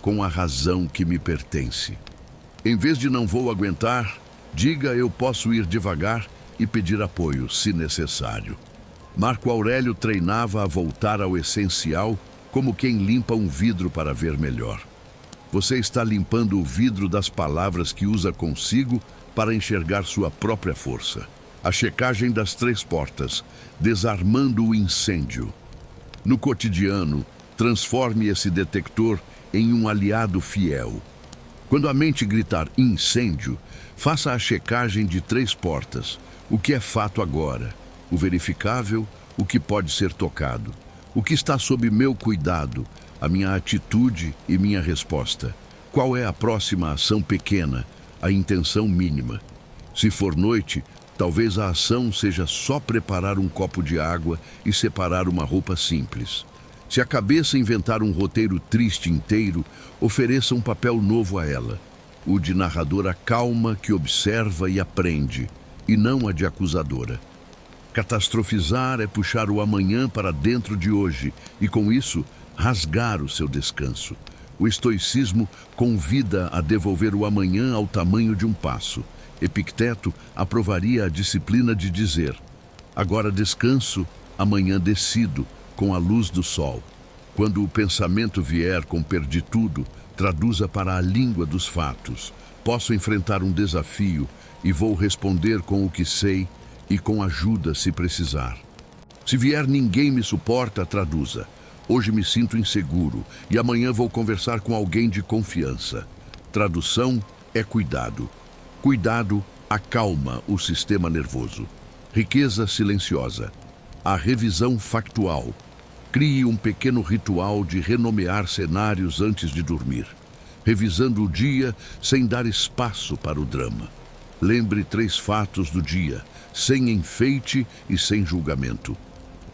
com a razão que me pertence". Em vez de "não vou aguentar", diga "eu posso ir devagar e pedir apoio, se necessário". Marco Aurélio treinava a voltar ao essencial como quem limpa um vidro para ver melhor. Você está limpando o vidro das palavras que usa consigo para enxergar sua própria força. A checagem das 3 portas, desarmando o incêndio. No cotidiano, transforme esse detector em um aliado fiel. Quando a mente gritar incêndio, faça a checagem de 3 portas. O que é fato agora? O verificável? O que pode ser tocado? O que está sob meu cuidado? A minha atitude e minha resposta. Qual é a próxima ação pequena? A intenção mínima. Se for noite, talvez a ação seja só preparar um copo de água e separar uma roupa simples. Se a cabeça inventar um roteiro triste inteiro, ofereça um papel novo a ela. O de narradora calma que observa e aprende, e não a de acusadora. Catastrofizar é puxar o amanhã para dentro de hoje e, com isso, rasgar o seu descanso. O estoicismo convida a devolver o amanhã ao tamanho de um passo. Epicteto aprovaria a disciplina de dizer: agora descanso, amanhã decido, com a luz do sol. Quando o pensamento vier com perdi tudo, traduza para a língua dos fatos. Posso enfrentar um desafio e vou responder com o que sei e com ajuda se precisar. Se vier ninguém me suporta, traduza: hoje me sinto inseguro e amanhã vou conversar com alguém de confiança. Tradução é cuidado. Cuidado acalma o sistema nervoso. Riqueza silenciosa. A revisão factual. Crie um pequeno ritual de renomear cenários antes de dormir, revisando o dia sem dar espaço para o drama. Lembre 3 fatos do dia, sem enfeite e sem julgamento.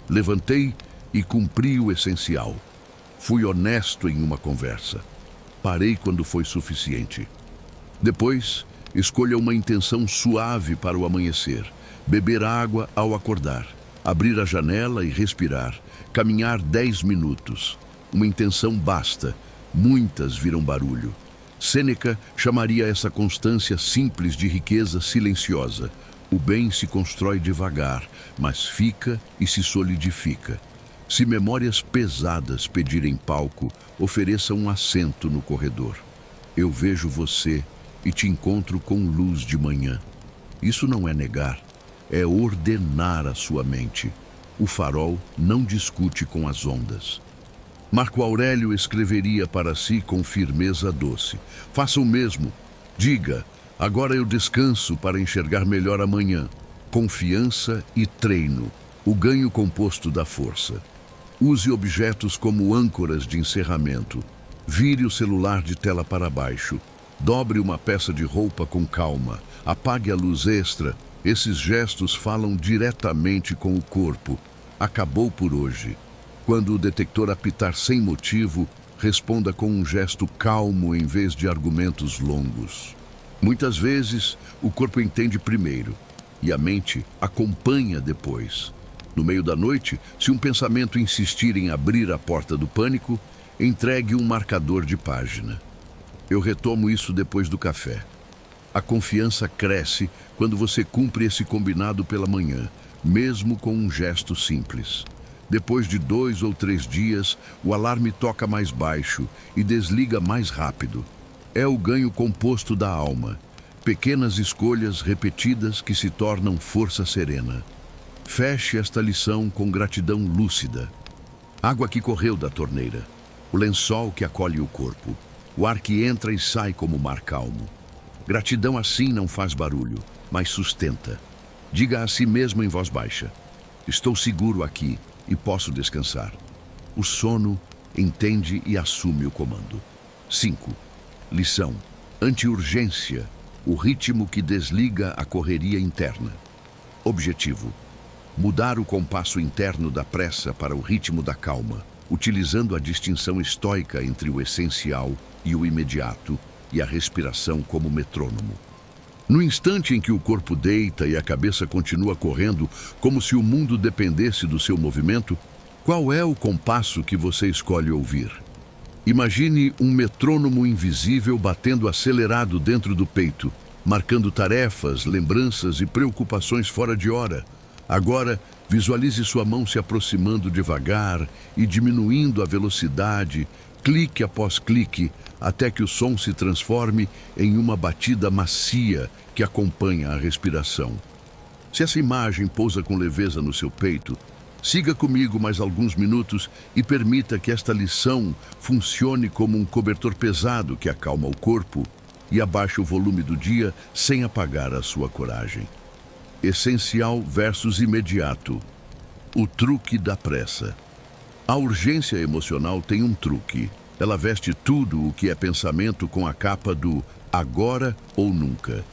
Levantei e cumpri o essencial. Fui honesto em uma conversa. Parei quando foi suficiente. Depois, escolha uma intenção suave para o amanhecer. Beber água ao acordar. Abrir a janela e respirar. Caminhar 10 minutos. Uma intenção basta. Muitas viram barulho. Sêneca chamaria essa constância simples de riqueza silenciosa. O bem se constrói devagar, mas fica e se solidifica. Se memórias pesadas pedirem palco, ofereça um assento no corredor. Eu vejo você e te encontro com luz de manhã. Isso não é negar, é ordenar a sua mente. O farol não discute com as ondas. Marco Aurélio escreveria para si com firmeza doce: faça o mesmo. Diga: agora eu descanso para enxergar melhor amanhã. Confiança e treino, o ganho composto da força. Use objetos como âncoras de encerramento. Vire o celular de tela para baixo. Dobre uma peça de roupa com calma. Apague a luz extra. Esses gestos falam diretamente com o corpo. Acabou por hoje. Quando o detector apitar sem motivo, responda com um gesto calmo em vez de argumentos longos. Muitas vezes, o corpo entende primeiro e a mente acompanha depois. No meio da noite, se um pensamento insistir em abrir a porta do pânico, entregue um marcador de página. Eu retomo isso depois do café. A confiança cresce quando você cumpre esse combinado pela manhã, mesmo com um gesto simples. Depois de 2 ou 3 dias, o alarme toca mais baixo e desliga mais rápido. É o ganho composto da alma. Pequenas escolhas repetidas que se tornam força serena. Feche esta lição com gratidão lúcida. Água que correu da torneira. O lençol que acolhe o corpo. O ar que entra e sai como mar calmo. Gratidão assim não faz barulho, mas sustenta. Diga a si mesmo em voz baixa: estou seguro aqui e posso descansar. O sono entende e assume o comando. 5. Lição: anti-urgência, o ritmo que desliga a correria interna. Objetivo: mudar o compasso interno da pressa para o ritmo da calma, utilizando a distinção estoica entre o essencial e o imediato e a respiração como metrônomo. No instante em que o corpo deita e a cabeça continua correndo como se o mundo dependesse do seu movimento, qual é o compasso que você escolhe ouvir? Imagine um metrônomo invisível batendo acelerado dentro do peito, marcando tarefas, lembranças e preocupações fora de hora. Agora, visualize sua mão se aproximando devagar e diminuindo a velocidade, clique após clique, até que o som se transforme em uma batida macia que acompanha a respiração. Se essa imagem pousa com leveza no seu peito, siga comigo mais alguns minutos e permita que esta lição funcione como um cobertor pesado que acalma o corpo e abaixa o volume do dia sem apagar a sua coragem. Essencial versus imediato. O truque da pressa. A urgência emocional tem um truque. Ela veste tudo o que é pensamento com a capa do agora ou nunca.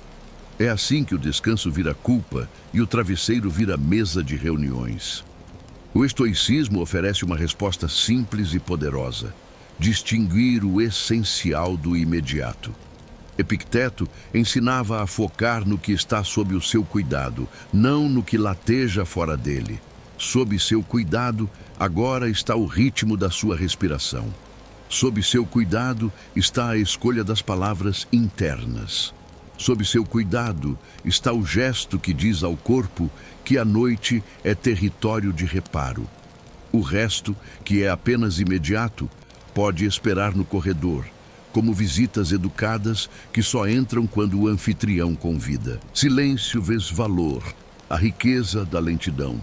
É assim que o descanso vira culpa e o travesseiro vira mesa de reuniões. O estoicismo oferece uma resposta simples e poderosa: distinguir o essencial do imediato. Epicteto ensinava a focar no que está sob o seu cuidado, não no que lateja fora dele. Sob seu cuidado, agora está o ritmo da sua respiração. Sob seu cuidado está a escolha das palavras internas. Sob seu cuidado está o gesto que diz ao corpo que a noite é território de reparo. O resto, que é apenas imediato, pode esperar no corredor, como visitas educadas que só entram quando o anfitrião convida. Silêncio vês valor, a riqueza da lentidão.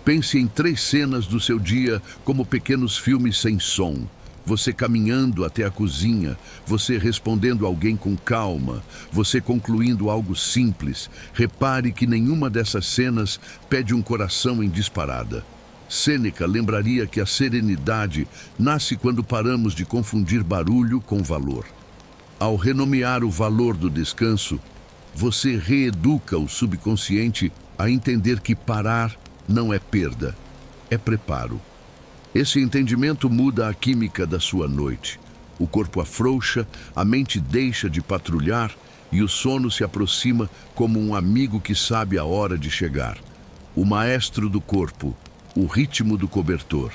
Pense em 3 cenas do seu dia como pequenos filmes sem som. Você caminhando até a cozinha, você respondendo alguém com calma, você concluindo algo simples. Repare que nenhuma dessas cenas pede um coração em disparada. Sêneca lembraria que a serenidade nasce quando paramos de confundir barulho com valor. Ao renomear o valor do descanso, você reeduca o subconsciente a entender que parar não é perda, é preparo. Esse entendimento muda a química da sua noite. O corpo afrouxa, a mente deixa de patrulhar e o sono se aproxima como um amigo que sabe a hora de chegar. O maestro do corpo, o ritmo do cobertor.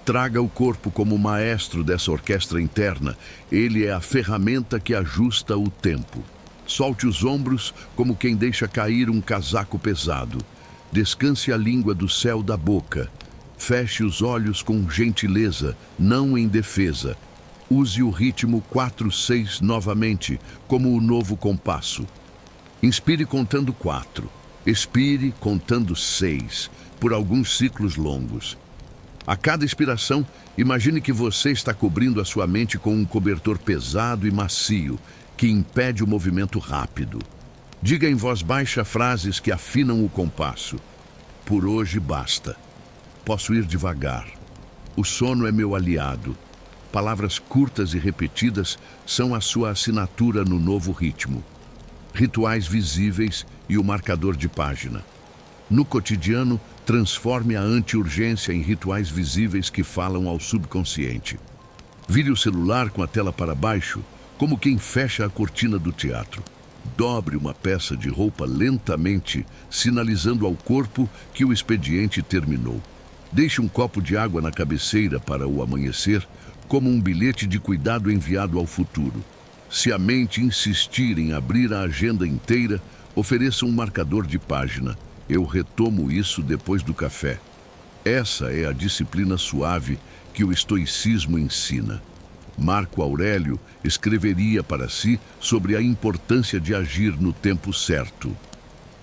Traga o corpo como maestro dessa orquestra interna. Ele é a ferramenta que ajusta o tempo. Solte os ombros como quem deixa cair um casaco pesado. Descanse a língua do céu da boca. Feche os olhos com gentileza, não em defesa. Use o ritmo 4/6 novamente, como o novo compasso. Inspire contando 4. Expire contando 6, por alguns ciclos longos. A cada expiração, imagine que você está cobrindo a sua mente com um cobertor pesado e macio, que impede o movimento rápido. Diga em voz baixa frases que afinam o compasso. Por hoje basta. Posso ir devagar. O sono é meu aliado. Palavras curtas e repetidas são a sua assinatura no novo ritmo. Rituais visíveis e o marcador de página. No cotidiano, transforme a anti-urgência em rituais visíveis que falam ao subconsciente. Vire o celular com a tela para baixo, como quem fecha a cortina do teatro. Dobre uma peça de roupa lentamente, sinalizando ao corpo que o expediente terminou. Deixe um copo de água na cabeceira para o amanhecer, como um bilhete de cuidado enviado ao futuro. Se a mente insistir em abrir a agenda inteira, ofereça um marcador de página. Eu retomo isso depois do café. Essa é a disciplina suave que o estoicismo ensina. Marco Aurélio escreveria para si sobre a importância de agir no tempo certo.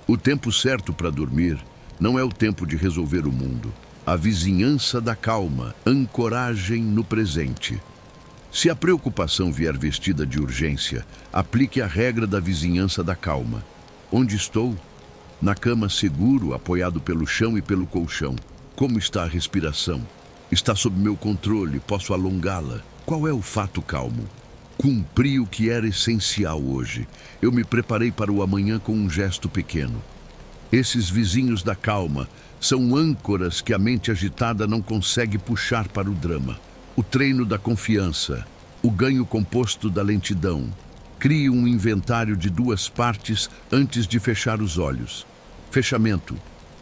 O tempo certo para dormir não é o tempo de resolver o mundo. A vizinhança da calma, ancoragem no presente. Se a preocupação vier vestida de urgência, aplique a regra da vizinhança da calma. Onde estou? Na cama seguro, apoiado pelo chão e pelo colchão. Como está a respiração? Está sob meu controle, posso alongá-la. Qual é o fato calmo? Cumpri o que era essencial hoje. Eu me preparei para o amanhã com um gesto pequeno. Esses vizinhos da calma são âncoras que a mente agitada não consegue puxar para o drama. O treino da confiança, o ganho composto da lentidão. Crie um inventário de 2 partes antes de fechar os olhos. Fechamento.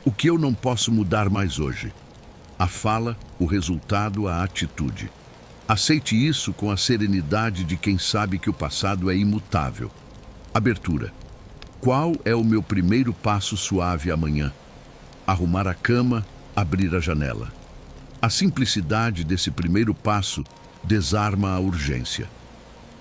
O que eu não posso mudar mais hoje? A fala, o resultado, a atitude. Aceite isso com a serenidade de quem sabe que o passado é imutável. Abertura. Qual é o meu primeiro passo suave amanhã? Arrumar a cama, abrir a janela. A simplicidade desse primeiro passo desarma a urgência.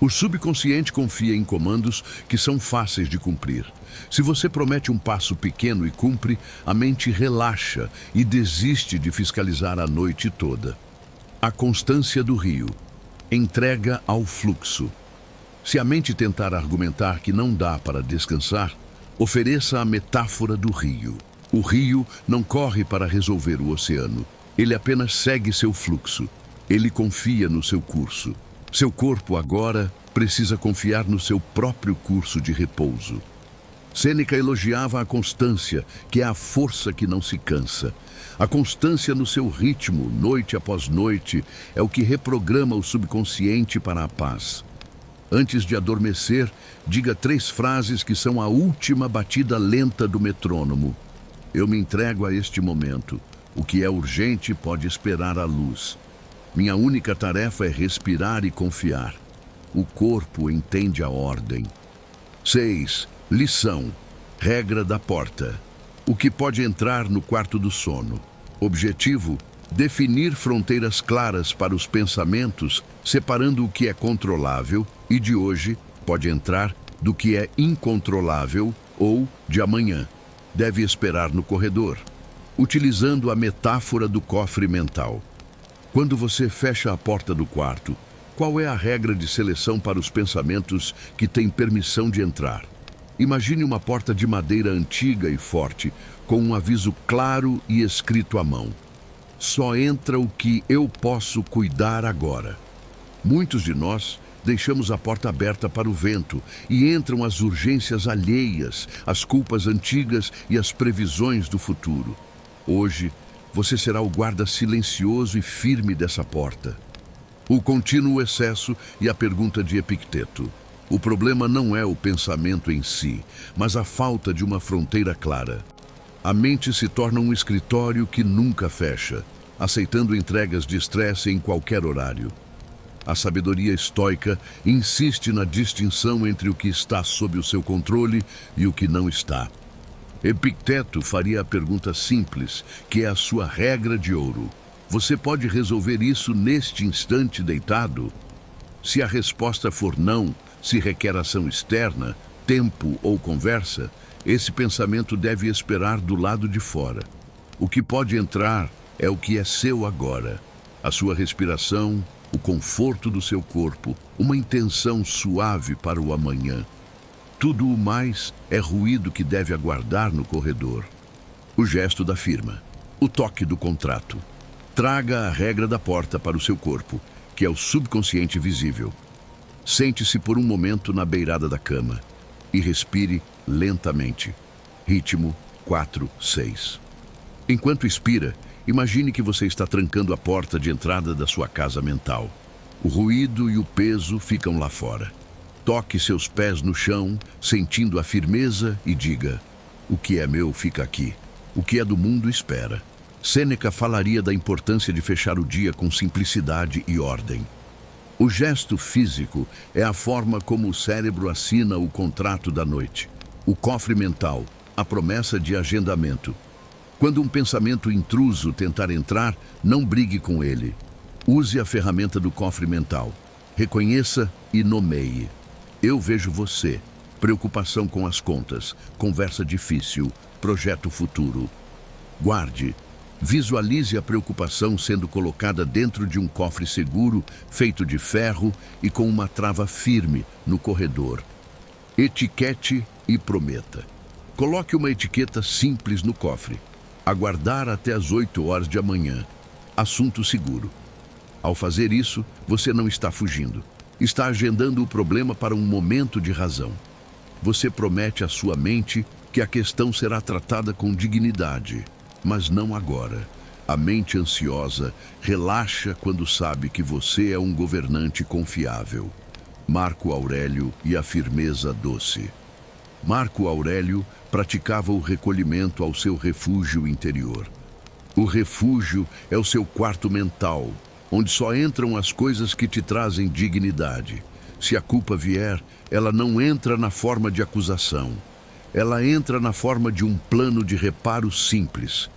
O subconsciente confia em comandos que são fáceis de cumprir. Se você promete um passo pequeno e cumpre, a mente relaxa e desiste de fiscalizar a noite toda. A constância do rio. Entrega ao fluxo. Se a mente tentar argumentar que não dá para descansar, ofereça a metáfora do rio. O rio não corre para resolver o oceano. Ele apenas segue seu fluxo. Ele confia no seu curso. Seu corpo agora precisa confiar no seu próprio curso de repouso. Sêneca elogiava a constância, que é a força que não se cansa. A constância no seu ritmo, noite após noite, é o que reprograma o subconsciente para a paz. Antes de adormecer, diga 3 frases que são a última batida lenta do metrônomo. Eu me entrego a este momento. O que é urgente pode esperar a luz. Minha única tarefa é respirar e confiar. O corpo entende a ordem. 6. Lição. Regra da porta. O que pode entrar no quarto do sono? Objetivo: definir fronteiras claras para os pensamentos, separando o que é controlável e de hoje pode entrar do que é incontrolável ou de amanhã. Deve esperar no corredor. Utilizando a metáfora do cofre mental. Quando você fecha a porta do quarto, qual é a regra de seleção para os pensamentos que têm permissão de entrar? Imagine uma porta de madeira antiga e forte, com um aviso claro e escrito à mão. Só entra o que eu posso cuidar agora. Muitos de nós deixamos a porta aberta para o vento e entram as urgências alheias, as culpas antigas e as previsões do futuro. Hoje, você será o guarda silencioso e firme dessa porta. O contínuo excesso e a pergunta de Epicteto. O problema não é o pensamento em si, mas a falta de uma fronteira clara. A mente se torna um escritório que nunca fecha, aceitando entregas de estresse em qualquer horário. A sabedoria estoica insiste na distinção entre o que está sob o seu controle e o que não está. Epicteto faria a pergunta simples, que é a sua regra de ouro. Você pode resolver isso neste instante deitado? Se a resposta for não, se requer ação externa, tempo ou conversa, esse pensamento deve esperar do lado de fora. O que pode entrar é o que é seu agora. A sua respiração, o conforto do seu corpo, uma intenção suave para o amanhã. Tudo o mais é ruído que deve aguardar no corredor. O gesto da firma, o toque do contrato. Traga a regra da porta para o seu corpo, que é o subconsciente visível. Sente-se por um momento na beirada da cama e respire lentamente. Ritmo 4-6. Enquanto expira, imagine que você está trancando a porta de entrada da sua casa mental. O ruído e o peso ficam lá fora. Toque seus pés no chão, sentindo a firmeza e diga: o que é meu fica aqui. O que é do mundo espera. Sêneca falaria da importância de fechar o dia com simplicidade e ordem. O gesto físico é a forma como o cérebro assina o contrato da noite. O cofre mental, a promessa de agendamento. Quando um pensamento intruso tentar entrar, não brigue com ele. Use a ferramenta do cofre mental. Reconheça e nomeie. Eu vejo você. Preocupação com as contas. Conversa difícil. Projeto futuro. Guarde. Visualize a preocupação sendo colocada dentro de um cofre seguro, feito de ferro e com uma trava firme no corredor. Etiquete e prometa. Coloque uma etiqueta simples no cofre. Aguardar até as 8 horas de amanhã. Assunto seguro. Ao fazer isso, você não está fugindo. Está agendando o problema para um momento de razão. Você promete à sua mente que a questão será tratada com dignidade. Mas não agora. A mente ansiosa relaxa quando sabe que você é um governante confiável. Marco Aurélio e a firmeza doce. Marco Aurélio praticava o recolhimento ao seu refúgio interior. O refúgio é o seu quarto mental, onde só entram as coisas que te trazem dignidade. Se a culpa vier, ela não entra na forma de acusação. Ela entra na forma de um plano de reparo simples.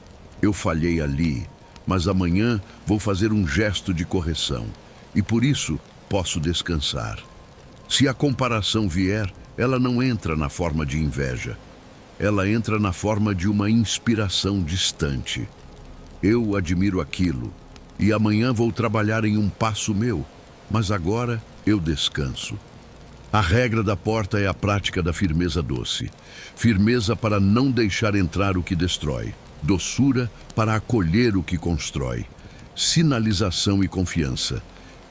Eu falhei ali, mas amanhã vou fazer um gesto de correção. E por isso posso descansar. Se a comparação vier, ela não entra na forma de inveja. Ela entra na forma de uma inspiração distante. Eu admiro aquilo, e amanhã vou trabalhar em um passo meu, mas agora eu descanso. A regra da porta é a prática da firmeza doce. Firmeza para não deixar entrar o que destrói. Doçura para acolher o que constrói. Sinalização e confiança.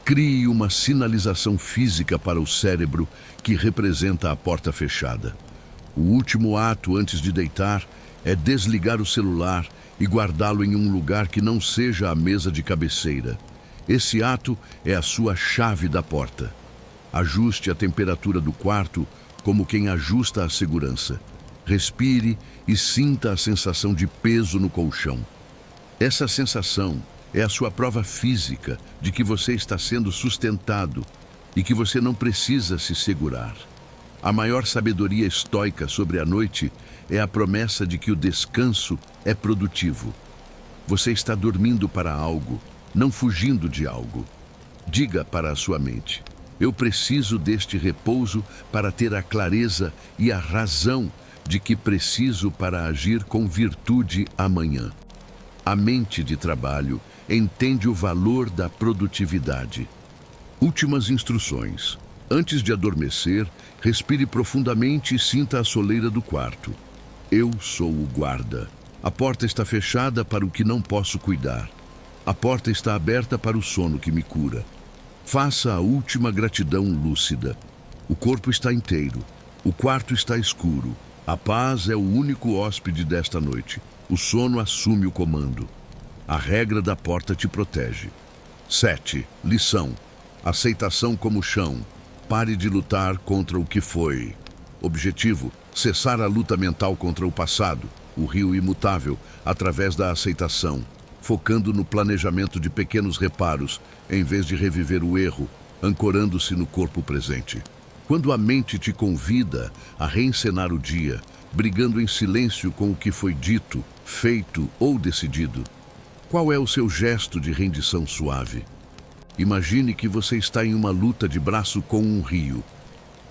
Crie uma sinalização física para o cérebro que representa a porta fechada. O último ato antes de deitar é desligar o celular e guardá-lo em um lugar que não seja a mesa de cabeceira. Esse ato é a sua chave da porta. Ajuste a temperatura do quarto como quem ajusta a segurança. Respire e sinta a sensação de peso no colchão. Essa sensação É a sua prova física de que você está sendo sustentado e que você não precisa se segurar. A maior sabedoria estoica sobre a noite é a promessa de que o descanso é produtivo. Você está dormindo para algo, não fugindo de algo. Diga para a sua mente: eu preciso deste repouso para ter a clareza e a razão de que preciso para agir com virtude amanhã. A mente de trabalho entende o valor da produtividade. Últimas instruções. Antes de adormecer, respire profundamente e sinta a soleira do quarto. Eu sou o guarda. A porta está fechada para o que não posso cuidar. A porta está aberta para o sono que me cura. Faça a última gratidão lúcida. O corpo está inteiro. O quarto está escuro. A paz é o único hóspede desta noite. O sono assume o comando. A regra da porta te protege. 7. Lição. Aceitação como chão. Pare de lutar contra o que foi. Objetivo: cessar a luta mental contra o passado, o rio imutável, através da aceitação, focando no planejamento de pequenos reparos, em vez de reviver o erro, ancorando-se no corpo presente. Quando a mente te convida a reencenar o dia, brigando em silêncio com o que foi dito, feito ou decidido, qual é o seu gesto de rendição suave? Imagine que você está em uma luta de braço com um rio.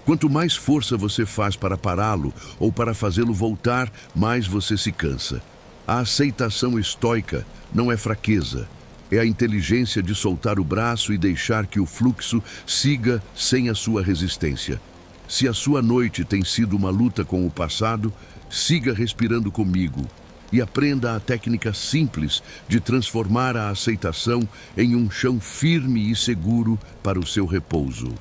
Quanto mais força você faz para pará-lo ou para fazê-lo voltar, mais você se cansa. A aceitação estoica não é fraqueza, é a inteligência de soltar o braço e deixar que o fluxo siga sem a sua resistência. Se a sua noite tem sido uma luta com o passado, siga respirando comigo e aprenda a técnica simples de transformar a aceitação em um chão firme e seguro para o seu repouso.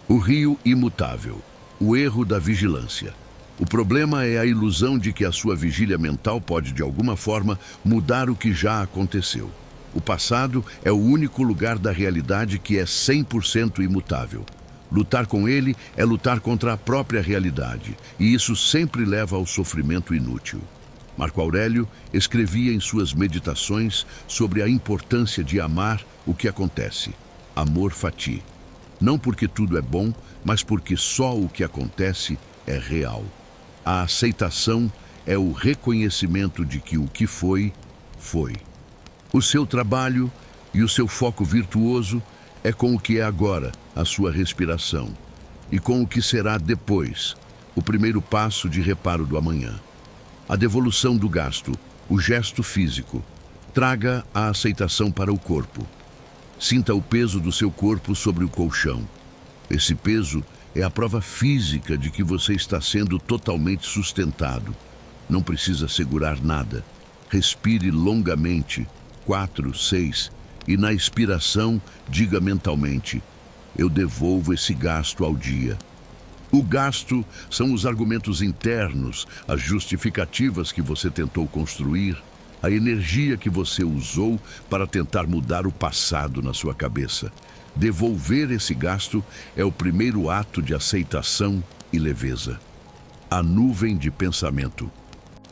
O rio imutável, o erro da vigilância. O problema é a ilusão de que a sua vigília mental pode, de alguma forma, mudar o que já aconteceu. O passado é o único lugar da realidade que é 100% imutável. Lutar com ele é lutar contra a própria realidade, e isso sempre leva ao sofrimento inútil. Marco Aurélio escrevia em suas meditações sobre a importância de amar o que acontece. Amor fati. Não porque tudo é bom, mas porque só o que acontece é real. A aceitação é o reconhecimento de que o que foi, foi. O seu trabalho e o seu foco virtuoso é com o que é agora, a sua respiração, e com o que será depois, o primeiro passo de reparo do amanhã. A devolução do gasto, o gesto físico. Traga a aceitação para o corpo. Sinta o peso do seu corpo sobre o colchão. Esse peso é a prova física de que você está sendo totalmente sustentado. Não precisa segurar nada. Respire longamente, 4, 6, e na expiração diga mentalmente: eu devolvo esse gasto ao dia. O gasto são os argumentos internos, as justificativas que você tentou construir, a energia que você usou para tentar mudar o passado na sua cabeça. Devolver esse gasto é o primeiro ato de aceitação e leveza. A nuvem de pensamento.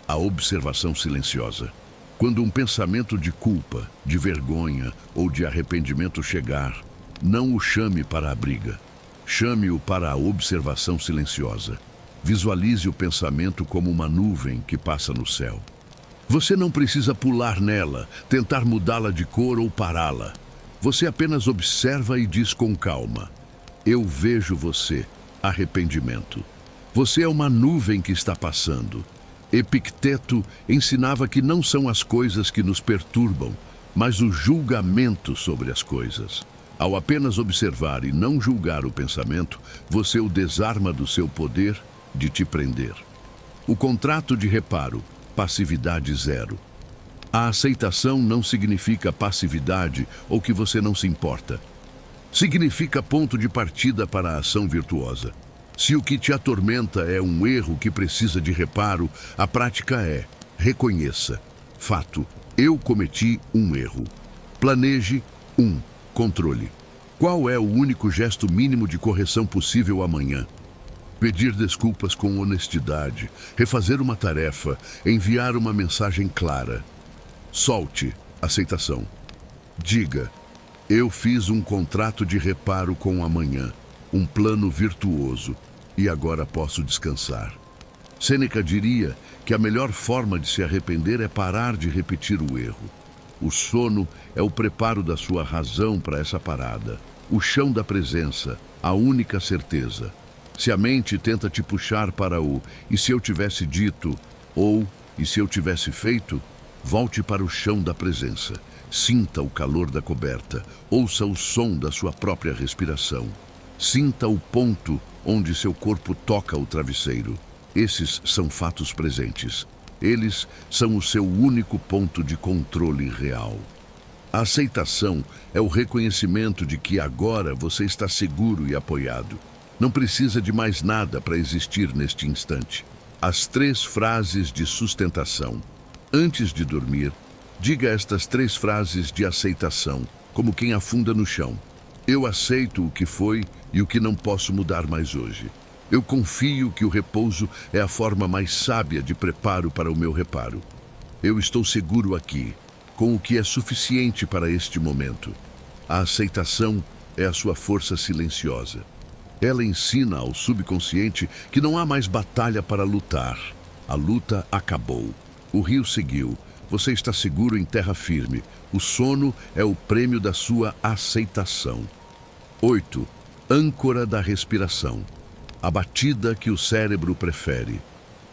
A observação silenciosa. Quando um pensamento de culpa, de vergonha ou de arrependimento chegar, não o chame para a briga. Chame-o para a observação silenciosa. Visualize o pensamento como uma nuvem que passa no céu. Você não precisa pular nela, tentar mudá-la de cor ou pará-la. Você apenas observa e diz com calma: eu vejo você, arrependimento. Você é uma nuvem que está passando. Epicteto ensinava que não são as coisas que nos perturbam, mas o julgamento sobre as coisas. Ao apenas observar e não julgar o pensamento, você o desarma do seu poder de te prender. O contrato de reparo, passividade zero. A aceitação não significa passividade ou que você não se importa. Significa ponto de partida para a ação virtuosa. Se o que te atormenta é um erro que precisa de reparo, a prática é: reconheça. Fato: eu cometi um erro. Planeje. Controle. Qual é o único gesto mínimo de correção possível amanhã? Pedir desculpas com honestidade, refazer uma tarefa, enviar uma mensagem clara. Solte. Aceitação. Diga: eu fiz um contrato de reparo com o amanhã, um plano virtuoso, e agora posso descansar. Sêneca diria que a melhor forma de se arrepender é parar de repetir o erro. O sono é o preparo da sua razão para essa parada. O chão da presença, a única certeza. Se a mente tenta te puxar para o "e se eu tivesse dito" ou "e se eu tivesse feito", volte para o chão da presença. Sinta o calor da coberta, ouça o som da sua própria respiração. Sinta o ponto onde seu corpo toca o travesseiro. Esses são fatos presentes. Eles são o seu único ponto de controle real. A aceitação é o reconhecimento de que agora você está seguro e apoiado. Não precisa de mais nada para existir neste instante. As 3 frases de sustentação. Antes de dormir, diga estas 3 frases de aceitação, como quem afunda no chão. Eu aceito o que foi e o que não posso mudar mais hoje. Eu confio que o repouso é a forma mais sábia de preparo para o meu reparo. Eu estou seguro aqui, com o que é suficiente para este momento. A aceitação é a sua força silenciosa. Ela ensina ao subconsciente que não há mais batalha para lutar. A luta acabou. O rio seguiu. Você está seguro em terra firme. O sono é o prêmio da sua aceitação. 8. Âncora da respiração. A batida que o cérebro prefere.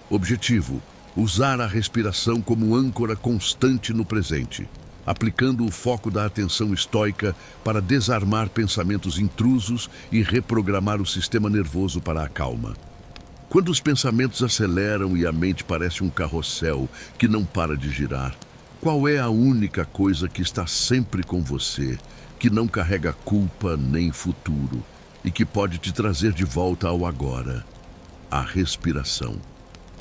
Objetivo: usar a respiração como âncora constante no presente, aplicando o foco da atenção estoica para desarmar pensamentos intrusos e reprogramar o sistema nervoso para a calma. Quando os pensamentos aceleram e a mente parece um carrossel que não para de girar, qual é a única coisa que está sempre com você, que não carrega culpa nem futuro e que pode te trazer de volta ao agora? A respiração.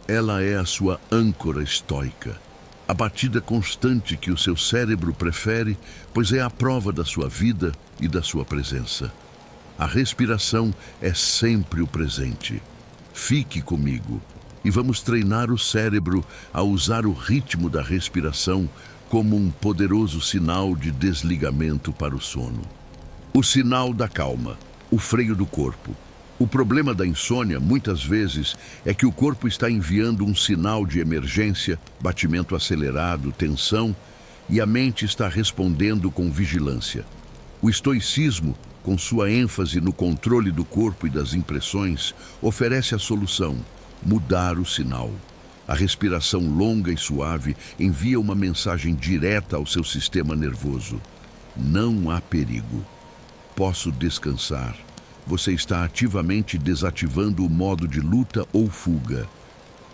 Ela é a sua âncora estoica, a batida constante que o seu cérebro prefere, pois é a prova da sua vida e da sua presença. A respiração é sempre o presente. Fique comigo e vamos treinar o cérebro a usar o ritmo da respiração como um poderoso sinal de desligamento para o sono. O sinal da calma, o freio do corpo. O problema da insônia, muitas vezes, é que o corpo está enviando um sinal de emergência, batimento acelerado, tensão, e a mente está respondendo com vigilância. O estoicismo, com sua ênfase no controle do corpo e das impressões, oferece a solução: mudar o sinal. A respiração longa e suave envia uma mensagem direta ao seu sistema nervoso. Não há perigo. Posso descansar. Você está ativamente desativando o modo de luta ou fuga.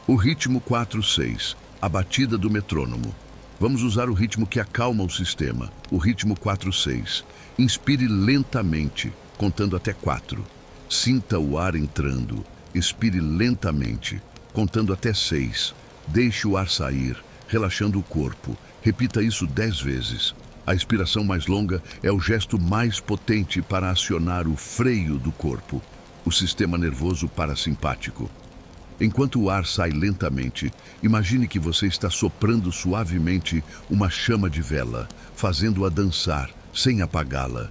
O ritmo 4/6, a batida do metrônomo. Vamos usar o ritmo que acalma o sistema. O ritmo 4/6. Inspire lentamente, contando até 4. Sinta o ar entrando. Expire lentamente, contando até 6. Deixe o ar sair, relaxando o corpo. Repita isso 10 vezes. A expiração mais longa é o gesto mais potente para acionar o freio do corpo, o sistema nervoso parasimpático. Enquanto o ar sai lentamente, imagine que você está soprando suavemente uma chama de vela, fazendo-a dançar, sem apagá-la.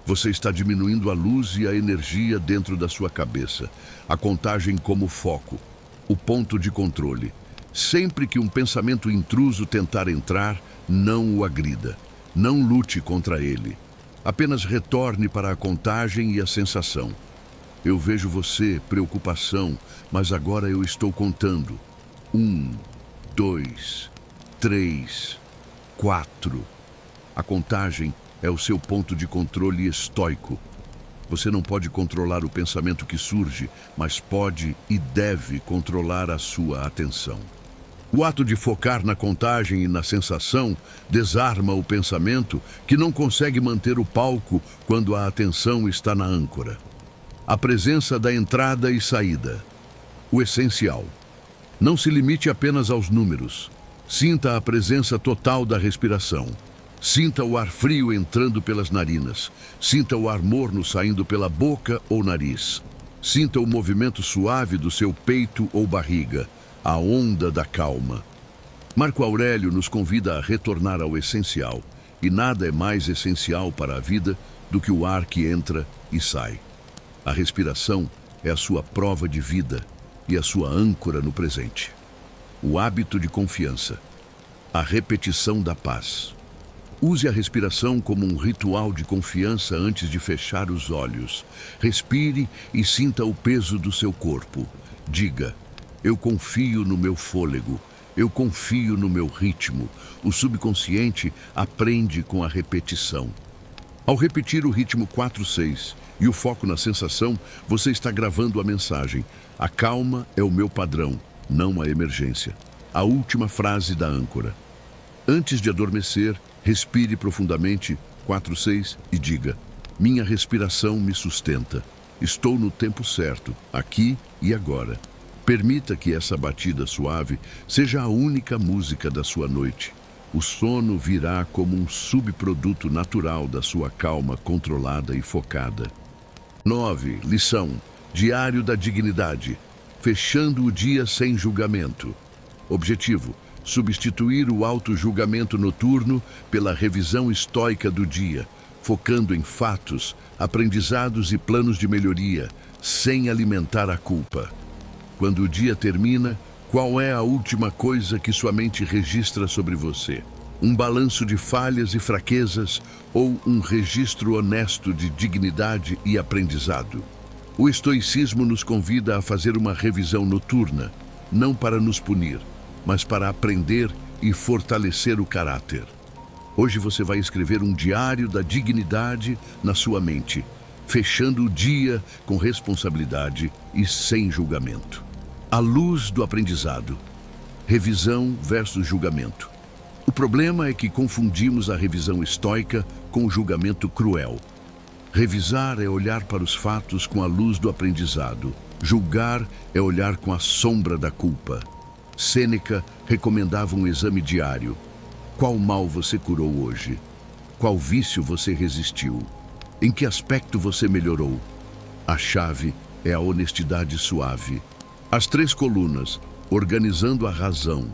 Você está diminuindo a luz e a energia dentro da sua cabeça, a contagem como foco, o ponto de controle. Sempre que um pensamento intruso tentar entrar, não o agrida. Não lute contra ele. Apenas retorne para a contagem e a sensação. Eu vejo você, preocupação, mas agora eu estou contando. 1, 2, 3, 4. A contagem é o seu ponto de controle estoico. Você não pode controlar o pensamento que surge, mas pode e deve controlar a sua atenção. O ato de focar na contagem e na sensação desarma o pensamento, que não consegue manter o palco quando a atenção está na âncora. A presença da entrada e saída. O essencial. Não se limite apenas aos números. Sinta a presença total da respiração. Sinta o ar frio entrando pelas narinas. Sinta o ar morno saindo pela boca ou nariz. Sinta o movimento suave do seu peito ou barriga. A onda da calma. Marco Aurélio nos convida a retornar ao essencial. e nada é mais essencial para a vida do que o ar que entra e sai. A respiração é a sua prova de vida e a sua âncora no presente. O hábito de confiança. A repetição da paz. Use a respiração como um ritual de confiança antes de fechar os olhos. Respire e sinta o peso do seu corpo. Diga: eu confio no meu fôlego, eu confio no meu ritmo. O subconsciente aprende com a repetição. Ao repetir o ritmo 4-6 e o foco na sensação, você está gravando a mensagem: a calma é o meu padrão, não a emergência. A última frase da âncora. Antes de adormecer, respire profundamente 4-6 e diga: minha respiração me sustenta. Estou no tempo certo, aqui e agora. Permita que essa batida suave seja a única música da sua noite. O sono virá como um subproduto natural da sua calma controlada e focada. 9. Lição. Diário da dignidade. Fechando o dia sem julgamento. Objetivo: substituir o auto-julgamento noturno pela revisão estoica do dia, focando em fatos, aprendizados e planos de melhoria, sem alimentar a culpa. Quando o dia termina, qual é a última coisa que sua mente registra sobre você? Um balanço de falhas e fraquezas ou um registro honesto de dignidade e aprendizado? O estoicismo nos convida a fazer uma revisão noturna, não para nos punir, mas para aprender e fortalecer o caráter. Hoje você vai escrever um diário da dignidade na sua mente, fechando o dia com responsabilidade e sem julgamento. A luz do aprendizado. Revisão versus julgamento. O problema é que confundimos a revisão estoica com o julgamento cruel. Revisar é olhar para os fatos com a luz do aprendizado. Julgar é olhar com a sombra da culpa. Sêneca recomendava um exame diário. Qual mal você curou hoje? Qual vício você resistiu? Em que aspecto você melhorou? A chave é a honestidade suave. As 3 colunas, organizando a razão.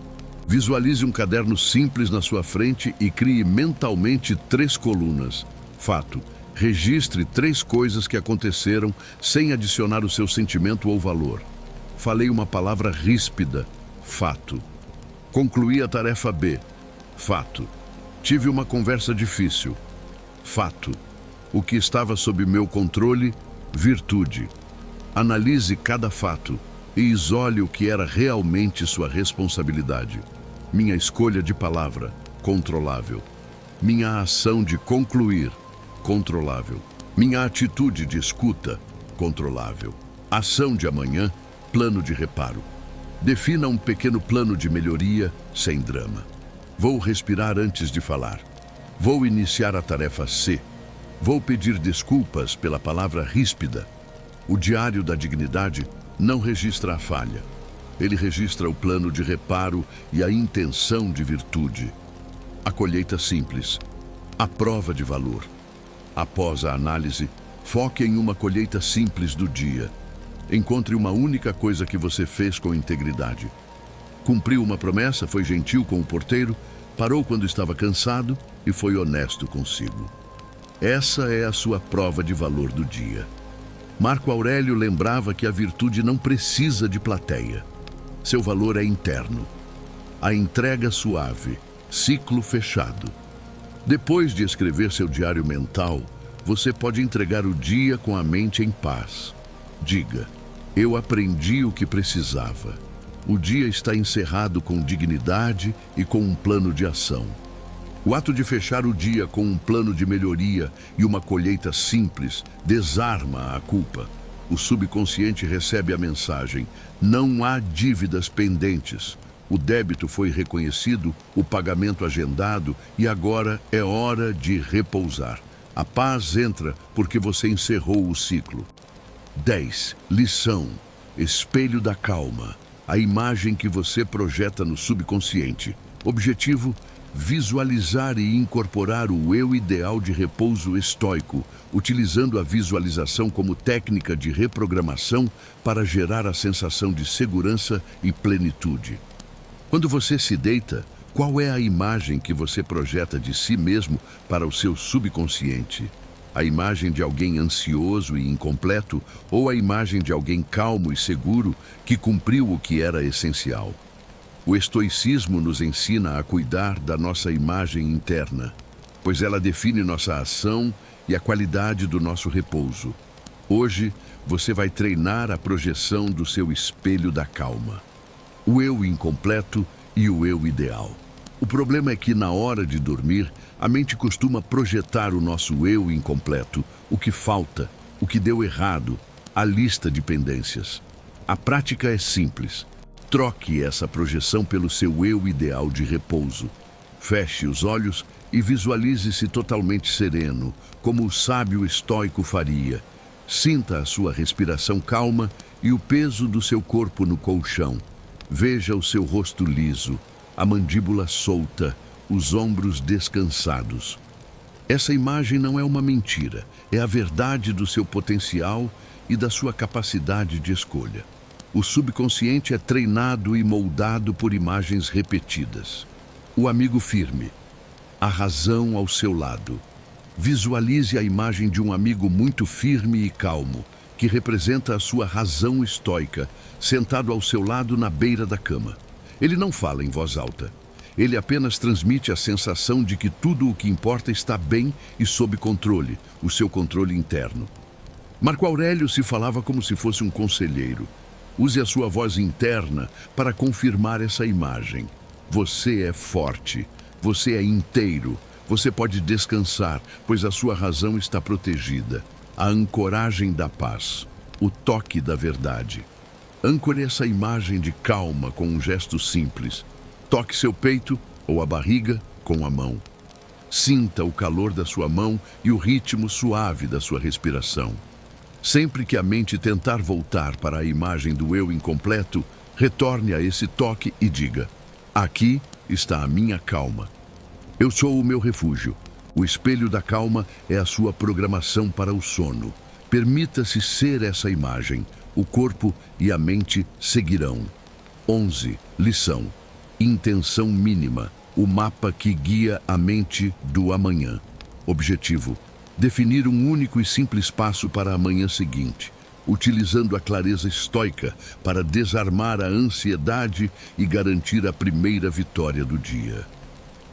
Visualize um caderno simples na sua frente e crie mentalmente 3 colunas. Fato. Registre 3 coisas que aconteceram sem adicionar o seu sentimento ou valor. Falei uma palavra ríspida. Fato. Concluí a tarefa B. Fato. Tive uma conversa difícil. Fato. O que estava sob meu controle? Virtude. Analise cada fato e isole o que era realmente sua responsabilidade. Minha escolha de palavra, controlável. Minha ação de concluir, controlável. Minha atitude de escuta, controlável. Ação de amanhã, plano de reparo. Defina um pequeno plano de melhoria sem drama. Vou respirar antes de falar. Vou iniciar a tarefa C. Vou pedir desculpas pela palavra ríspida. O diário da dignidade não registra a falha. Ele registra o plano de reparo e a intenção de virtude. A colheita simples. A prova de valor. Após a análise, foque em uma colheita simples do dia. Encontre uma única coisa que você fez com integridade. Cumpriu uma promessa, foi gentil com o porteiro, parou quando estava cansado e foi honesto consigo. Essa é a sua prova de valor do dia. Marco Aurélio lembrava que a virtude não precisa de plateia. Seu valor é interno. A entrega suave, ciclo fechado. Depois de escrever seu diário mental, você pode entregar o dia com a mente em paz. Diga: eu aprendi o que precisava. O dia está encerrado com dignidade e com um plano de ação. O ato de fechar o dia com um plano de melhoria e uma colheita simples desarma a culpa. O subconsciente recebe a mensagem: não há dívidas pendentes. O débito foi reconhecido, o pagamento agendado e agora é hora de repousar. A paz entra porque você encerrou o ciclo. 10. Lição. Espelho da calma. A imagem que você projeta no subconsciente. Objetivo: visualizar e incorporar o eu ideal de repouso estoico, utilizando a visualização como técnica de reprogramação para gerar a sensação de segurança e plenitude. Quando você se deita, Qual é a imagem que você projeta de si mesmo para o seu subconsciente? A imagem de alguém ansioso e incompleto ou a imagem de alguém calmo e seguro que cumpriu o que era essencial? O estoicismo nos ensina a cuidar da nossa imagem interna, pois ela define nossa ação e a qualidade do nosso repouso. Hoje, você vai treinar a projeção do seu espelho da calma, o eu incompleto e o eu ideal. O problema é que, na hora de dormir, a mente costuma projetar o nosso eu incompleto, o que falta, o que deu errado, a lista de pendências. A prática é simples. Troque essa projeção pelo seu eu ideal de repouso. Feche os olhos e visualize-se totalmente sereno, como o sábio estoico faria. Sinta a sua respiração calma e o peso do seu corpo no colchão. Veja o seu rosto liso, a mandíbula solta, os ombros descansados. Essa imagem não é uma mentira, é a verdade do seu potencial e da sua capacidade de escolha. O subconsciente é treinado e moldado por imagens repetidas. O amigo firme, a razão ao seu lado. Visualize a imagem de um amigo muito firme e calmo, que representa a sua razão estoica, sentado ao seu lado na beira da cama. Ele não fala em voz alta. Ele apenas transmite a sensação de que tudo o que importa está bem e sob controle, o seu controle interno. Marco Aurélio se falava como se fosse um conselheiro. Use a sua voz interna para confirmar essa imagem. Você é forte, você é inteiro, você pode descansar, pois a sua razão está protegida. A ancoragem da paz, o toque da verdade. Âncore essa imagem de calma com um gesto simples. Toque seu peito ou a barriga com a mão. Sinta o calor da sua mão e o ritmo suave da sua respiração. Sempre que a mente tentar voltar para a imagem do eu incompleto, retorne a esse toque e diga: aqui está a minha calma. Eu sou o meu refúgio. O espelho da calma é a sua programação para o sono. Permita-se ser essa imagem. O corpo e a mente seguirão. 11. Lição. Intenção mínima. O mapa que guia a mente do amanhã. Objetivo. Definir um único e simples passo para a manhã seguinte, utilizando a clareza estoica para desarmar a ansiedade e garantir a primeira vitória do dia.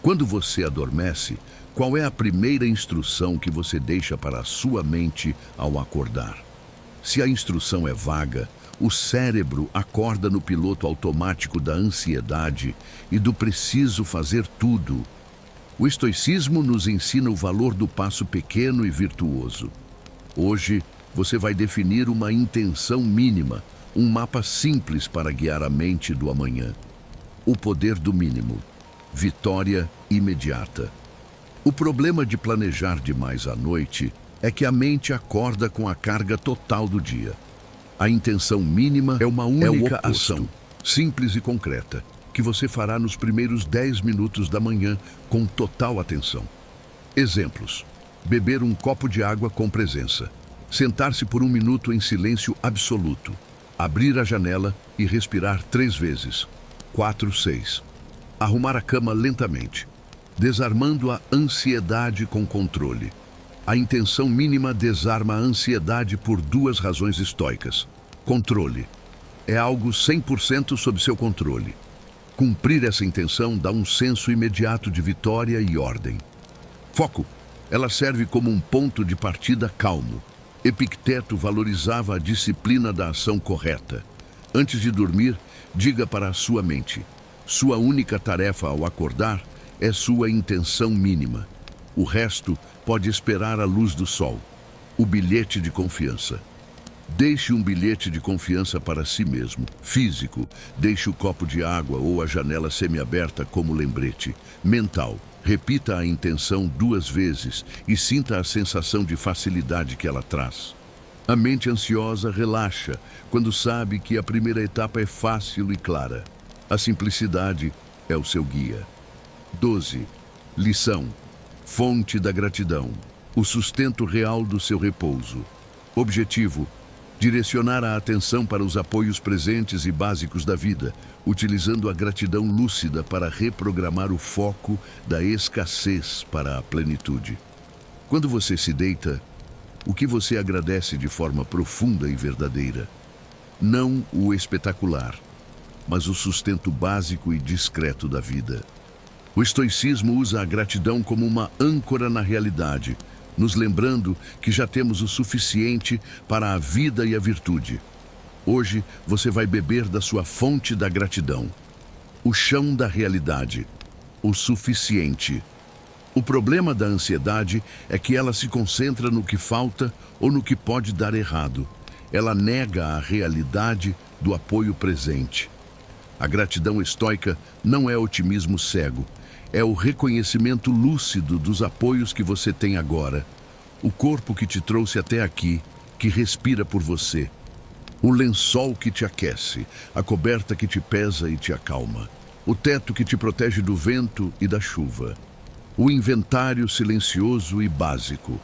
Quando você adormece, qual é a primeira instrução que você deixa para a sua mente ao acordar? Se a instrução é vaga, o cérebro acorda no piloto automático da ansiedade e do preciso fazer tudo. O estoicismo nos ensina o valor do passo pequeno e virtuoso. Hoje, você vai definir uma intenção mínima, um mapa simples para guiar a mente do amanhã. O poder do mínimo. Vitória imediata. O problema de planejar demais à noite é que a mente acorda com a carga total do dia. A intenção mínima é uma única ação, simples e concreta, que você fará nos primeiros 10 minutos da manhã com total atenção. Exemplos: beber um copo de água com presença, sentar-se por um minuto em silêncio absoluto, abrir a janela e respirar 3 vezes, 4, 6. Arrumar a cama lentamente, desarmando a ansiedade com controle. A intenção mínima desarma a ansiedade por 2 razões estoicas. Controle. É algo 100% sob seu controle. Cumprir essa intenção dá um senso imediato de vitória e ordem. Foco. Ela serve como um ponto de partida calmo. Epicteto valorizava a disciplina da ação correta. Antes de dormir, diga para a sua mente: sua única tarefa ao acordar é sua intenção mínima. O resto pode esperar a luz do sol. O bilhete de confiança. Deixe um bilhete de confiança para si mesmo. Físico. Deixe o copo de água ou a janela semiaberta como lembrete. Mental. Repita a intenção 2 vezes e sinta a sensação de facilidade que ela traz. A mente ansiosa relaxa quando sabe que a primeira etapa é fácil e clara. A simplicidade é o seu guia. 12. Lição. Fonte da gratidão. O sustento real do seu repouso. Objetivo. Direcionar a atenção para os apoios presentes e básicos da vida, utilizando a gratidão lúcida para reprogramar o foco da escassez para a plenitude. Quando você se deita, o que você agradece de forma profunda e verdadeira? Não o espetacular, mas o sustento básico e discreto da vida. O estoicismo usa a gratidão como uma âncora na realidade, nos lembrando que já temos o suficiente para a vida e a virtude. Hoje você vai beber da sua fonte da gratidão, o chão da realidade, o suficiente. O problema da ansiedade é que ela se concentra no que falta ou no que pode dar errado. Ela nega a realidade do apoio presente. A gratidão estoica não é otimismo cego, é o reconhecimento lúcido dos apoios que você tem agora. O corpo que te trouxe até aqui, que respira por você. O lençol que te aquece, a coberta que te pesa e te acalma. O teto que te protege do vento e da chuva. O inventário silencioso e básico.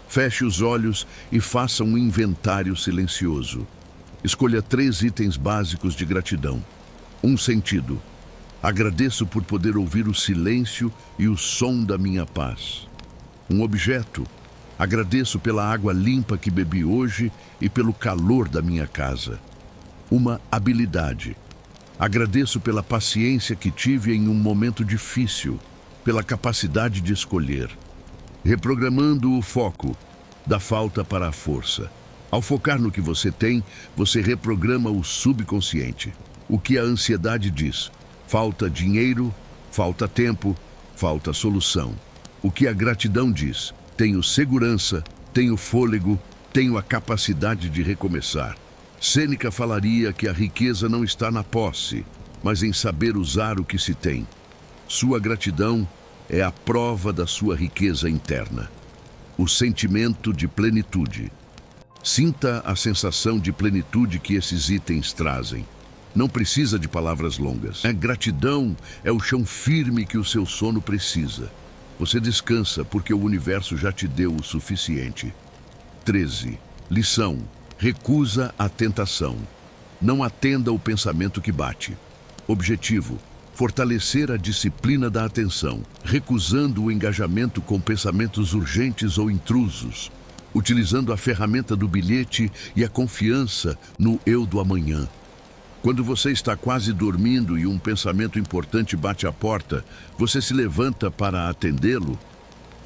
Feche os olhos e faça um inventário silencioso. Escolha 3 itens básicos de gratidão. Um sentido. Agradeço por poder ouvir o silêncio e o som da minha paz. Um objeto. Agradeço pela água limpa que bebi hoje e pelo calor da minha casa. Uma habilidade. Agradeço pela paciência que tive em um momento difícil, pela capacidade de escolher. Reprogramando o foco, da falta para a força. Ao focar no que você tem, você reprograma o subconsciente. O que a ansiedade diz? Falta dinheiro, falta tempo, falta solução. O que a gratidão diz? Tenho segurança, tenho fôlego, tenho a capacidade de recomeçar. Sêneca falaria que a riqueza não está na posse, mas em saber usar o que se tem. Sua gratidão é a prova da sua riqueza interna. O sentimento de plenitude. Sinta a sensação de plenitude que esses itens trazem. Não precisa de palavras longas. A gratidão é o chão firme que o seu sono precisa. Você descansa porque o universo já te deu o suficiente. 13. Lição. Recusa a tentação. Não atenda o pensamento que bate. Objetivo. Fortalecer a disciplina da atenção, recusando o engajamento com pensamentos urgentes ou intrusos, utilizando a ferramenta do bilhete e a confiança no eu do amanhã. Quando você está quase dormindo e um pensamento importante bate à porta, você se levanta para atendê-lo?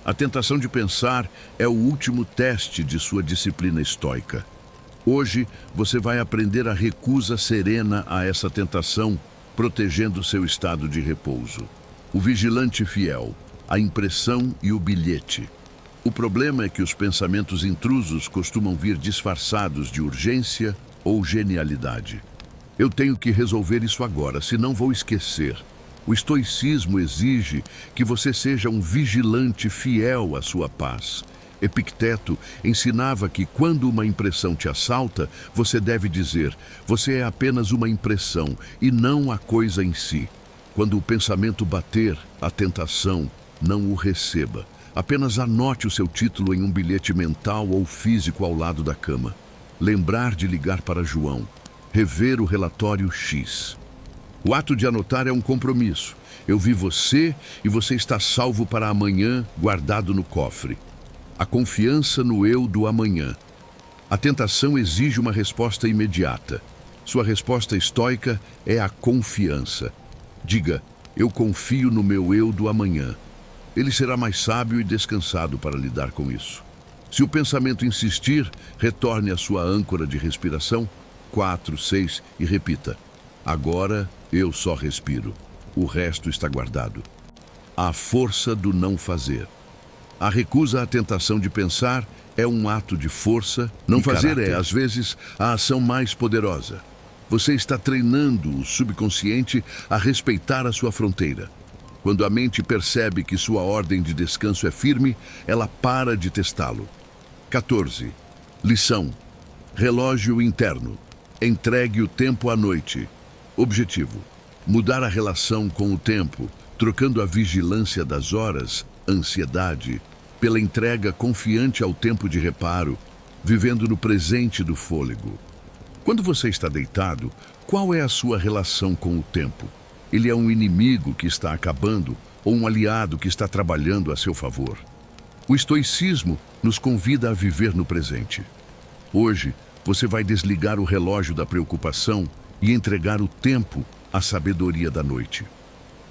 A tentação de pensar é o último teste de sua disciplina estoica. Hoje, você vai aprender a recusa serena a essa tentação, protegendo seu estado de repouso. O vigilante fiel, a impressão e o bilhete. O problema é que os pensamentos intrusos costumam vir disfarçados de urgência ou genialidade. Eu tenho que resolver isso agora, senão vou esquecer. O estoicismo exige que você seja um vigilante fiel à sua paz. Epicteto ensinava que quando uma impressão te assalta, você deve dizer: você é apenas uma impressão e não a coisa em si. Quando o pensamento bater, a tentação, não o receba. Apenas anote o seu título em um bilhete mental ou físico ao lado da cama. Lembrar de ligar para João. Rever o relatório X. O ato de anotar é um compromisso. Eu vi você e você está salvo para amanhã, guardado no cofre. A confiança no eu do amanhã. A tentação exige uma resposta imediata. Sua resposta estoica é a confiança. Diga: eu confio no meu eu do amanhã. Ele será mais sábio e descansado para lidar com isso. Se o pensamento insistir, retorne à sua âncora de respiração, 4, 6 e repita: agora eu só respiro. O resto está guardado. A força do não fazer. A recusa à tentação de pensar é um ato de força. Não fazer é, às vezes, a ação mais poderosa. Você está treinando o subconsciente a respeitar a sua fronteira. Quando a mente percebe que sua ordem de descanso é firme, ela para de testá-lo. 14. Lição. Relógio interno. Entregue o tempo à noite. Objetivo. Mudar a relação com o tempo, trocando a vigilância das horas, ansiedade, pela entrega confiante ao tempo de reparo, vivendo no presente do fôlego. Quando você está deitado, qual é a sua relação com o tempo? Ele é um inimigo que está acabando ou um aliado que está trabalhando a seu favor? O estoicismo nos convida a viver no presente. Hoje, você vai desligar o relógio da preocupação e entregar o tempo à sabedoria da noite.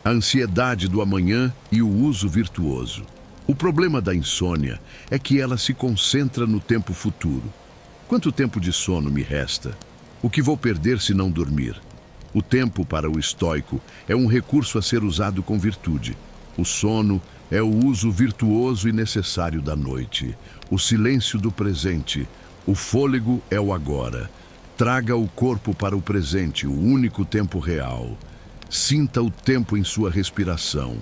A ansiedade do amanhã e o uso virtuoso. O problema da insônia é que ela se concentra no tempo futuro. Quanto tempo de sono me resta? O que vou perder se não dormir? O tempo, para o estoico, é um recurso a ser usado com virtude. O sono é o uso virtuoso e necessário da noite. O silêncio do presente. O fôlego é o agora. Traga o corpo para o presente, o único tempo real. Sinta o tempo em sua respiração.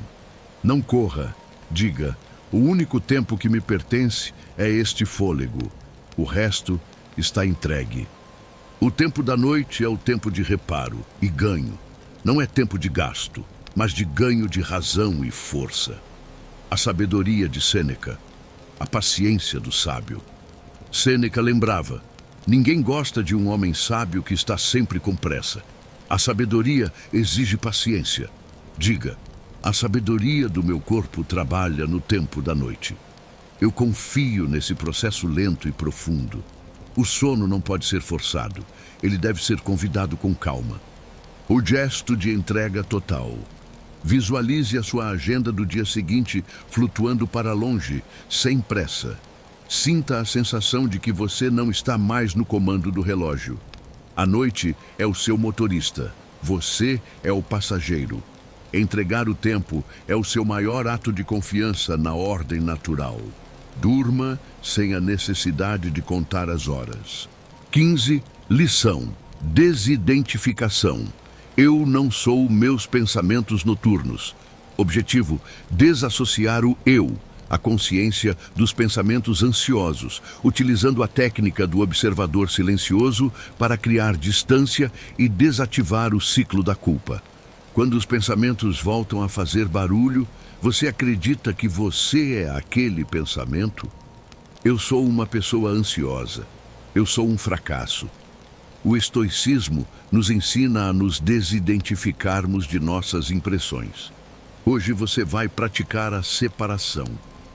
Não corra. Diga, o único tempo que me pertence é este fôlego. O resto está entregue. O tempo da noite é o tempo de reparo e ganho. Não é tempo de gasto, mas de ganho de razão e força. A sabedoria de Sêneca, a paciência do sábio. Sêneca lembrava, ninguém gosta de um homem sábio que está sempre com pressa. A sabedoria exige paciência. Diga, a sabedoria do meu corpo trabalha no tempo da noite. Eu confio nesse processo lento e profundo. O sono não pode ser forçado, ele deve ser convidado com calma. O gesto de entrega total. Visualize a sua agenda do dia seguinte flutuando para longe, sem pressa. Sinta a sensação de que você não está mais no comando do relógio. A noite é o seu motorista, você é o passageiro. Entregar o tempo é o seu maior ato de confiança na ordem natural. Durma sem a necessidade de contar as horas. 15. Lição. Desidentificação. Eu não sou meus pensamentos noturnos. Objetivo: desassociar o eu, a consciência, dos pensamentos ansiosos, utilizando a técnica do observador silencioso para criar distância e desativar o ciclo da culpa. Quando os pensamentos voltam a fazer barulho, você acredita que você é aquele pensamento? Eu sou uma pessoa ansiosa. Eu sou um fracasso. O estoicismo nos ensina a nos desidentificarmos de nossas impressões. Hoje você vai praticar a separação.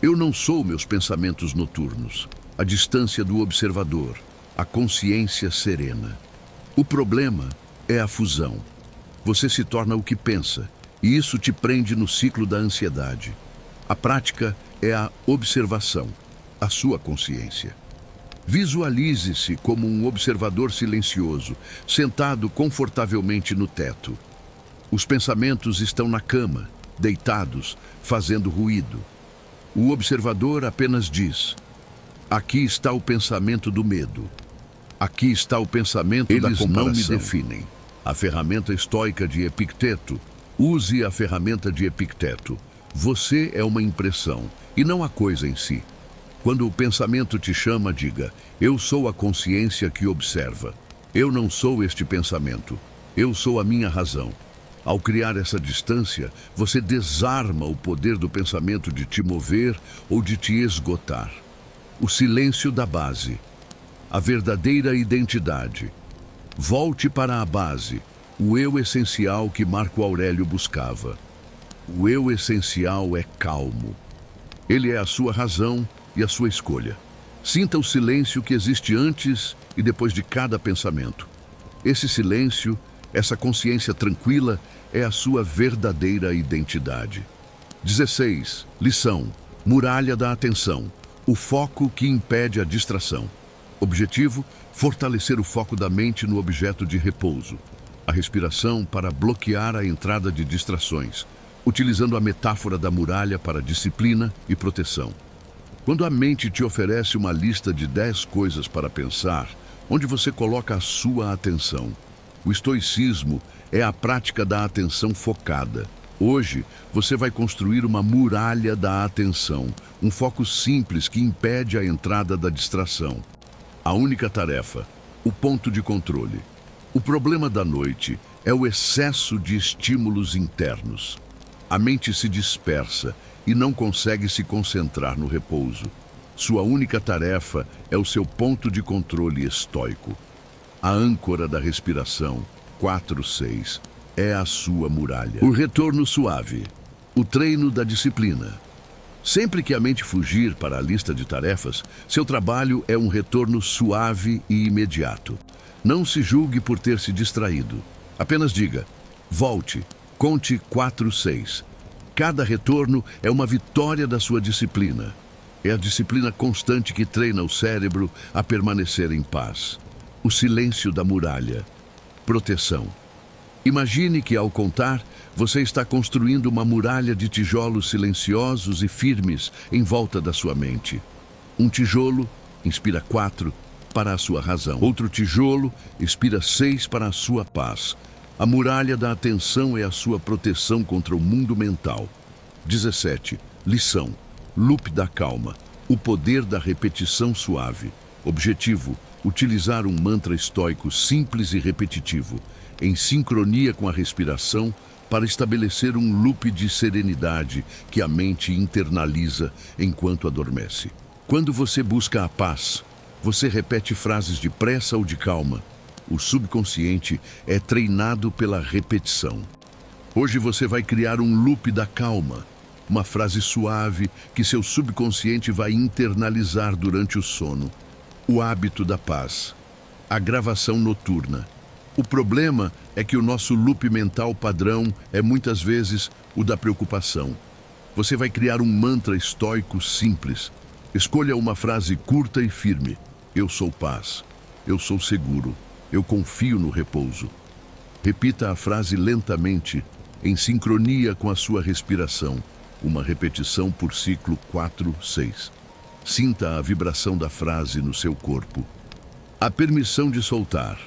Eu não sou meus pensamentos noturnos. A distância do observador. A consciência serena. O problema é a fusão. Você se torna o que pensa, e isso te prende no ciclo da ansiedade. A prática é a observação, a sua consciência. Visualize-se como um observador silencioso, sentado confortavelmente no teto. Os pensamentos estão na cama, deitados, fazendo ruído. O observador apenas diz: aqui está o pensamento do medo. Aqui está o pensamento da comparação. Eles não me definem. A ferramenta estoica de Epicteto. Use a ferramenta de Epicteto. Você é uma impressão, e não a coisa em si. Quando o pensamento te chama, diga: eu sou a consciência que observa. Eu não sou este pensamento. Eu sou a minha razão. Ao criar essa distância, você desarma o poder do pensamento de te mover ou de te esgotar. O silêncio da base. A verdadeira identidade. Volte para a base, o eu essencial que Marco Aurélio buscava. O eu essencial é calmo. Ele é a sua razão e a sua escolha. Sinta o silêncio que existe antes e depois de cada pensamento. Esse silêncio, essa consciência tranquila, é a sua verdadeira identidade. 16. Lição. Muralha da atenção. O foco que impede a distração. Objetivo: fortalecer o foco da mente no objeto de repouso. A respiração para bloquear a entrada de distrações, utilizando a metáfora da muralha para disciplina e proteção. Quando a mente te oferece uma lista de 10 coisas para pensar, onde você coloca a sua atenção? O estoicismo é a prática da atenção focada. Hoje, você vai construir uma muralha da atenção, um foco simples que impede a entrada da distração. A única tarefa, o ponto de controle. O problema da noite é o excesso de estímulos internos. A mente se dispersa e não consegue se concentrar no repouso. Sua única tarefa é o seu ponto de controle estoico. A âncora da respiração, 4-6, é a sua muralha. O retorno suave, o treino da disciplina. Sempre que a mente fugir para a lista de tarefas, seu trabalho é um retorno suave e imediato. Não se julgue por ter se distraído. Apenas diga, volte, conte 4-6. Cada retorno é uma vitória da sua disciplina. É a disciplina constante que treina o cérebro a permanecer em paz. O silêncio da muralha. Proteção. Imagine que, ao contar, você está construindo uma muralha de tijolos silenciosos e firmes em volta da sua mente. Um tijolo inspira 4 para a sua razão. Outro tijolo inspira 6 para a sua paz. A muralha da atenção é a sua proteção contra o mundo mental. 17. Lição. Loop da calma. O poder da repetição suave. Objetivo. Utilizar um mantra estoico simples e repetitivo, em sincronia com a respiração, para estabelecer um loop de serenidade que a mente internaliza enquanto adormece. Quando você busca a paz, você repete frases de pressa ou de calma. O subconsciente é treinado pela repetição. Hoje você vai criar um loop da calma, uma frase suave que seu subconsciente vai internalizar durante o sono. O hábito da paz. A gravação noturna. O problema é que o nosso loop mental padrão é muitas vezes o da preocupação. Você vai criar um mantra estoico simples. Escolha uma frase curta e firme. Eu sou paz. Eu sou seguro. Eu confio no repouso. Repita a frase lentamente, em sincronia com a sua respiração. Uma repetição por ciclo 4-6. Sinta a vibração da frase no seu corpo. A permissão de soltar.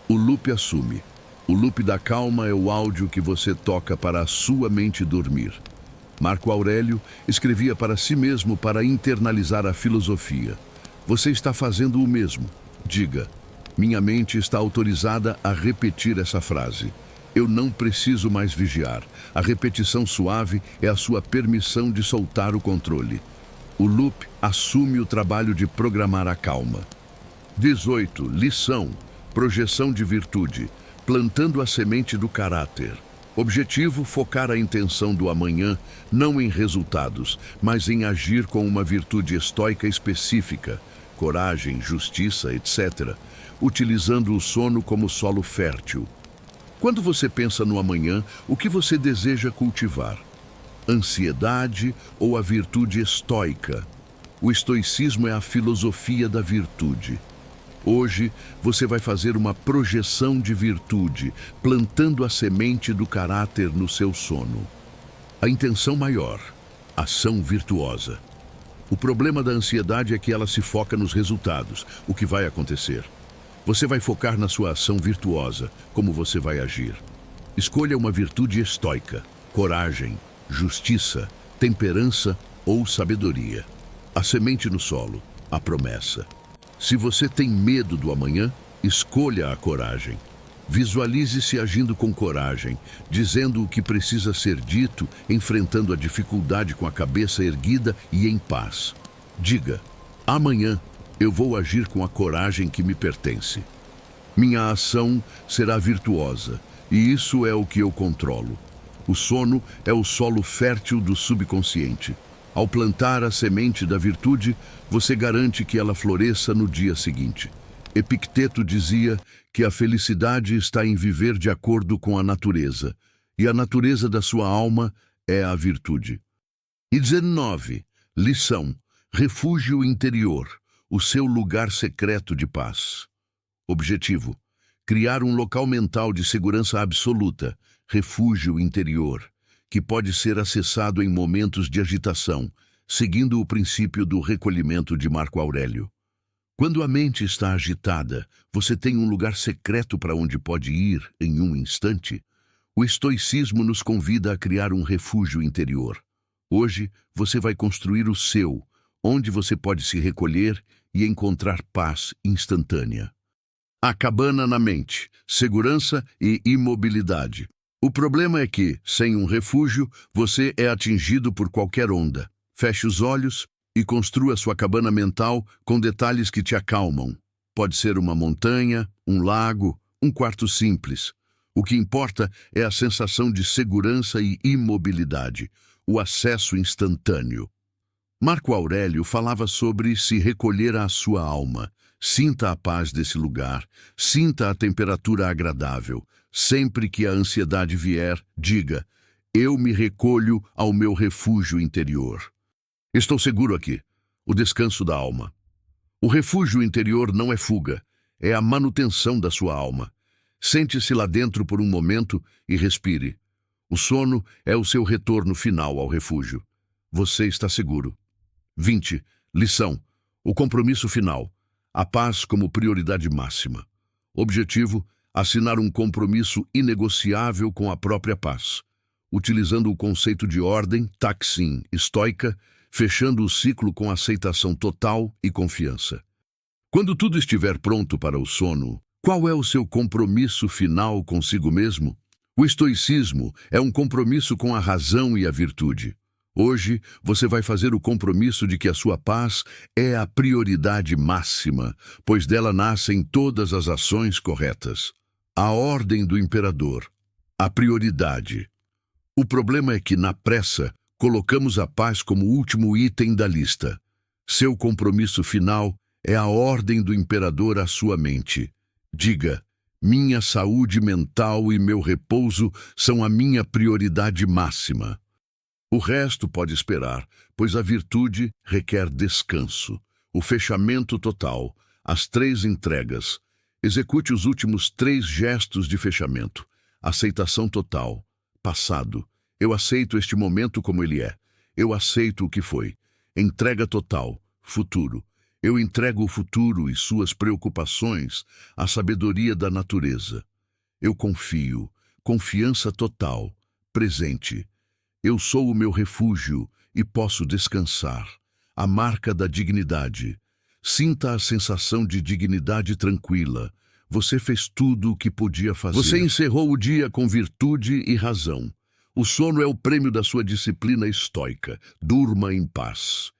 O loop assume. O loop da calma é o áudio que você toca para a sua mente dormir. Marco Aurélio escrevia para si mesmo para internalizar a filosofia. Você está fazendo o mesmo. Diga, minha mente está autorizada a repetir essa frase. Eu não preciso mais vigiar. A repetição suave é a sua permissão de soltar o controle. O loop assume o trabalho de programar a calma. 18. Lição. Projeção de virtude. Plantando a semente do caráter. Objetivo: focar a intenção do amanhã, não em resultados, mas em agir com uma virtude estoica específica, coragem, justiça, etc., utilizando o sono como solo fértil. Quando você pensa no amanhã, o que você deseja cultivar? Ansiedade ou a virtude estoica? O estoicismo é a filosofia da virtude. Hoje, você vai fazer uma projeção de virtude, plantando a semente do caráter no seu sono. A intenção maior, ação virtuosa. O problema da ansiedade é que ela se foca nos resultados, o que vai acontecer. Você vai focar na sua ação virtuosa, como você vai agir. Escolha uma virtude estoica, coragem, justiça, temperança ou sabedoria. A semente no solo, a promessa. Se você tem medo do amanhã, escolha a coragem. Visualize-se agindo com coragem, dizendo o que precisa ser dito, enfrentando a dificuldade com a cabeça erguida e em paz. Diga, amanhã eu vou agir com a coragem que me pertence. Minha ação será virtuosa, e isso é o que eu controlo. O sono é o solo fértil do subconsciente. Ao plantar a semente da virtude, você garante que ela floresça no dia seguinte. Epicteto dizia que a felicidade está em viver de acordo com a natureza, e a natureza da sua alma é a virtude. E 19. Lição. Refúgio interior, o seu lugar secreto de paz. Objetivo. Criar um local mental de segurança absoluta, refúgio interior, que pode ser acessado em momentos de agitação, seguindo o princípio do recolhimento de Marco Aurélio. Quando a mente está agitada, você tem um lugar secreto para onde pode ir em um instante? O estoicismo nos convida a criar um refúgio interior. Hoje, você vai construir o seu, onde você pode se recolher e encontrar paz instantânea. A cabana na mente, segurança e imobilidade. O problema é que, sem um refúgio, você é atingido por qualquer onda. Feche os olhos e construa sua cabana mental com detalhes que te acalmam. Pode ser uma montanha, um lago, um quarto simples. O que importa é a sensação de segurança e imobilidade, o acesso instantâneo. Marco Aurélio falava sobre se recolher à sua alma. Sinta a paz desse lugar, sinta a temperatura agradável. Sempre que a ansiedade vier, diga: eu me recolho ao meu refúgio interior. Estou seguro aqui. O descanso da alma. O refúgio interior não é fuga, é a manutenção da sua alma. Sente-se lá dentro por um momento e respire. O sono é o seu retorno final ao refúgio. Você está seguro. 20. Lição. O compromisso final. A paz como prioridade máxima. Objetivo: assinar um compromisso inegociável com a própria paz, utilizando o conceito de ordem, taksin, estoica, fechando o ciclo com aceitação total e confiança. Quando tudo estiver pronto para o sono, qual é o seu compromisso final consigo mesmo? O estoicismo é um compromisso com a razão e a virtude. Hoje, você vai fazer o compromisso de que a sua paz é a prioridade máxima, pois dela nascem todas as ações corretas. A ordem do imperador. A prioridade. O problema é que, na pressa, colocamos a paz como último item da lista. Seu compromisso final é a ordem do imperador à sua mente. Diga: minha saúde mental e meu repouso são a minha prioridade máxima. O resto pode esperar, pois a virtude requer descanso, o fechamento total, as 3 entregas. Execute os últimos 3 gestos de fechamento. Aceitação total. Passado. Eu aceito este momento como ele é. Eu aceito o que foi. Entrega total. Futuro. Eu entrego o futuro e suas preocupações à sabedoria da natureza. Eu confio. Confiança total. Presente. Eu sou o meu refúgio e posso descansar. A marca da dignidade. Sinta a sensação de dignidade tranquila. Você fez tudo o que podia fazer. Você encerrou o dia com virtude e razão. O sono é o prêmio da sua disciplina estoica. Durma em paz.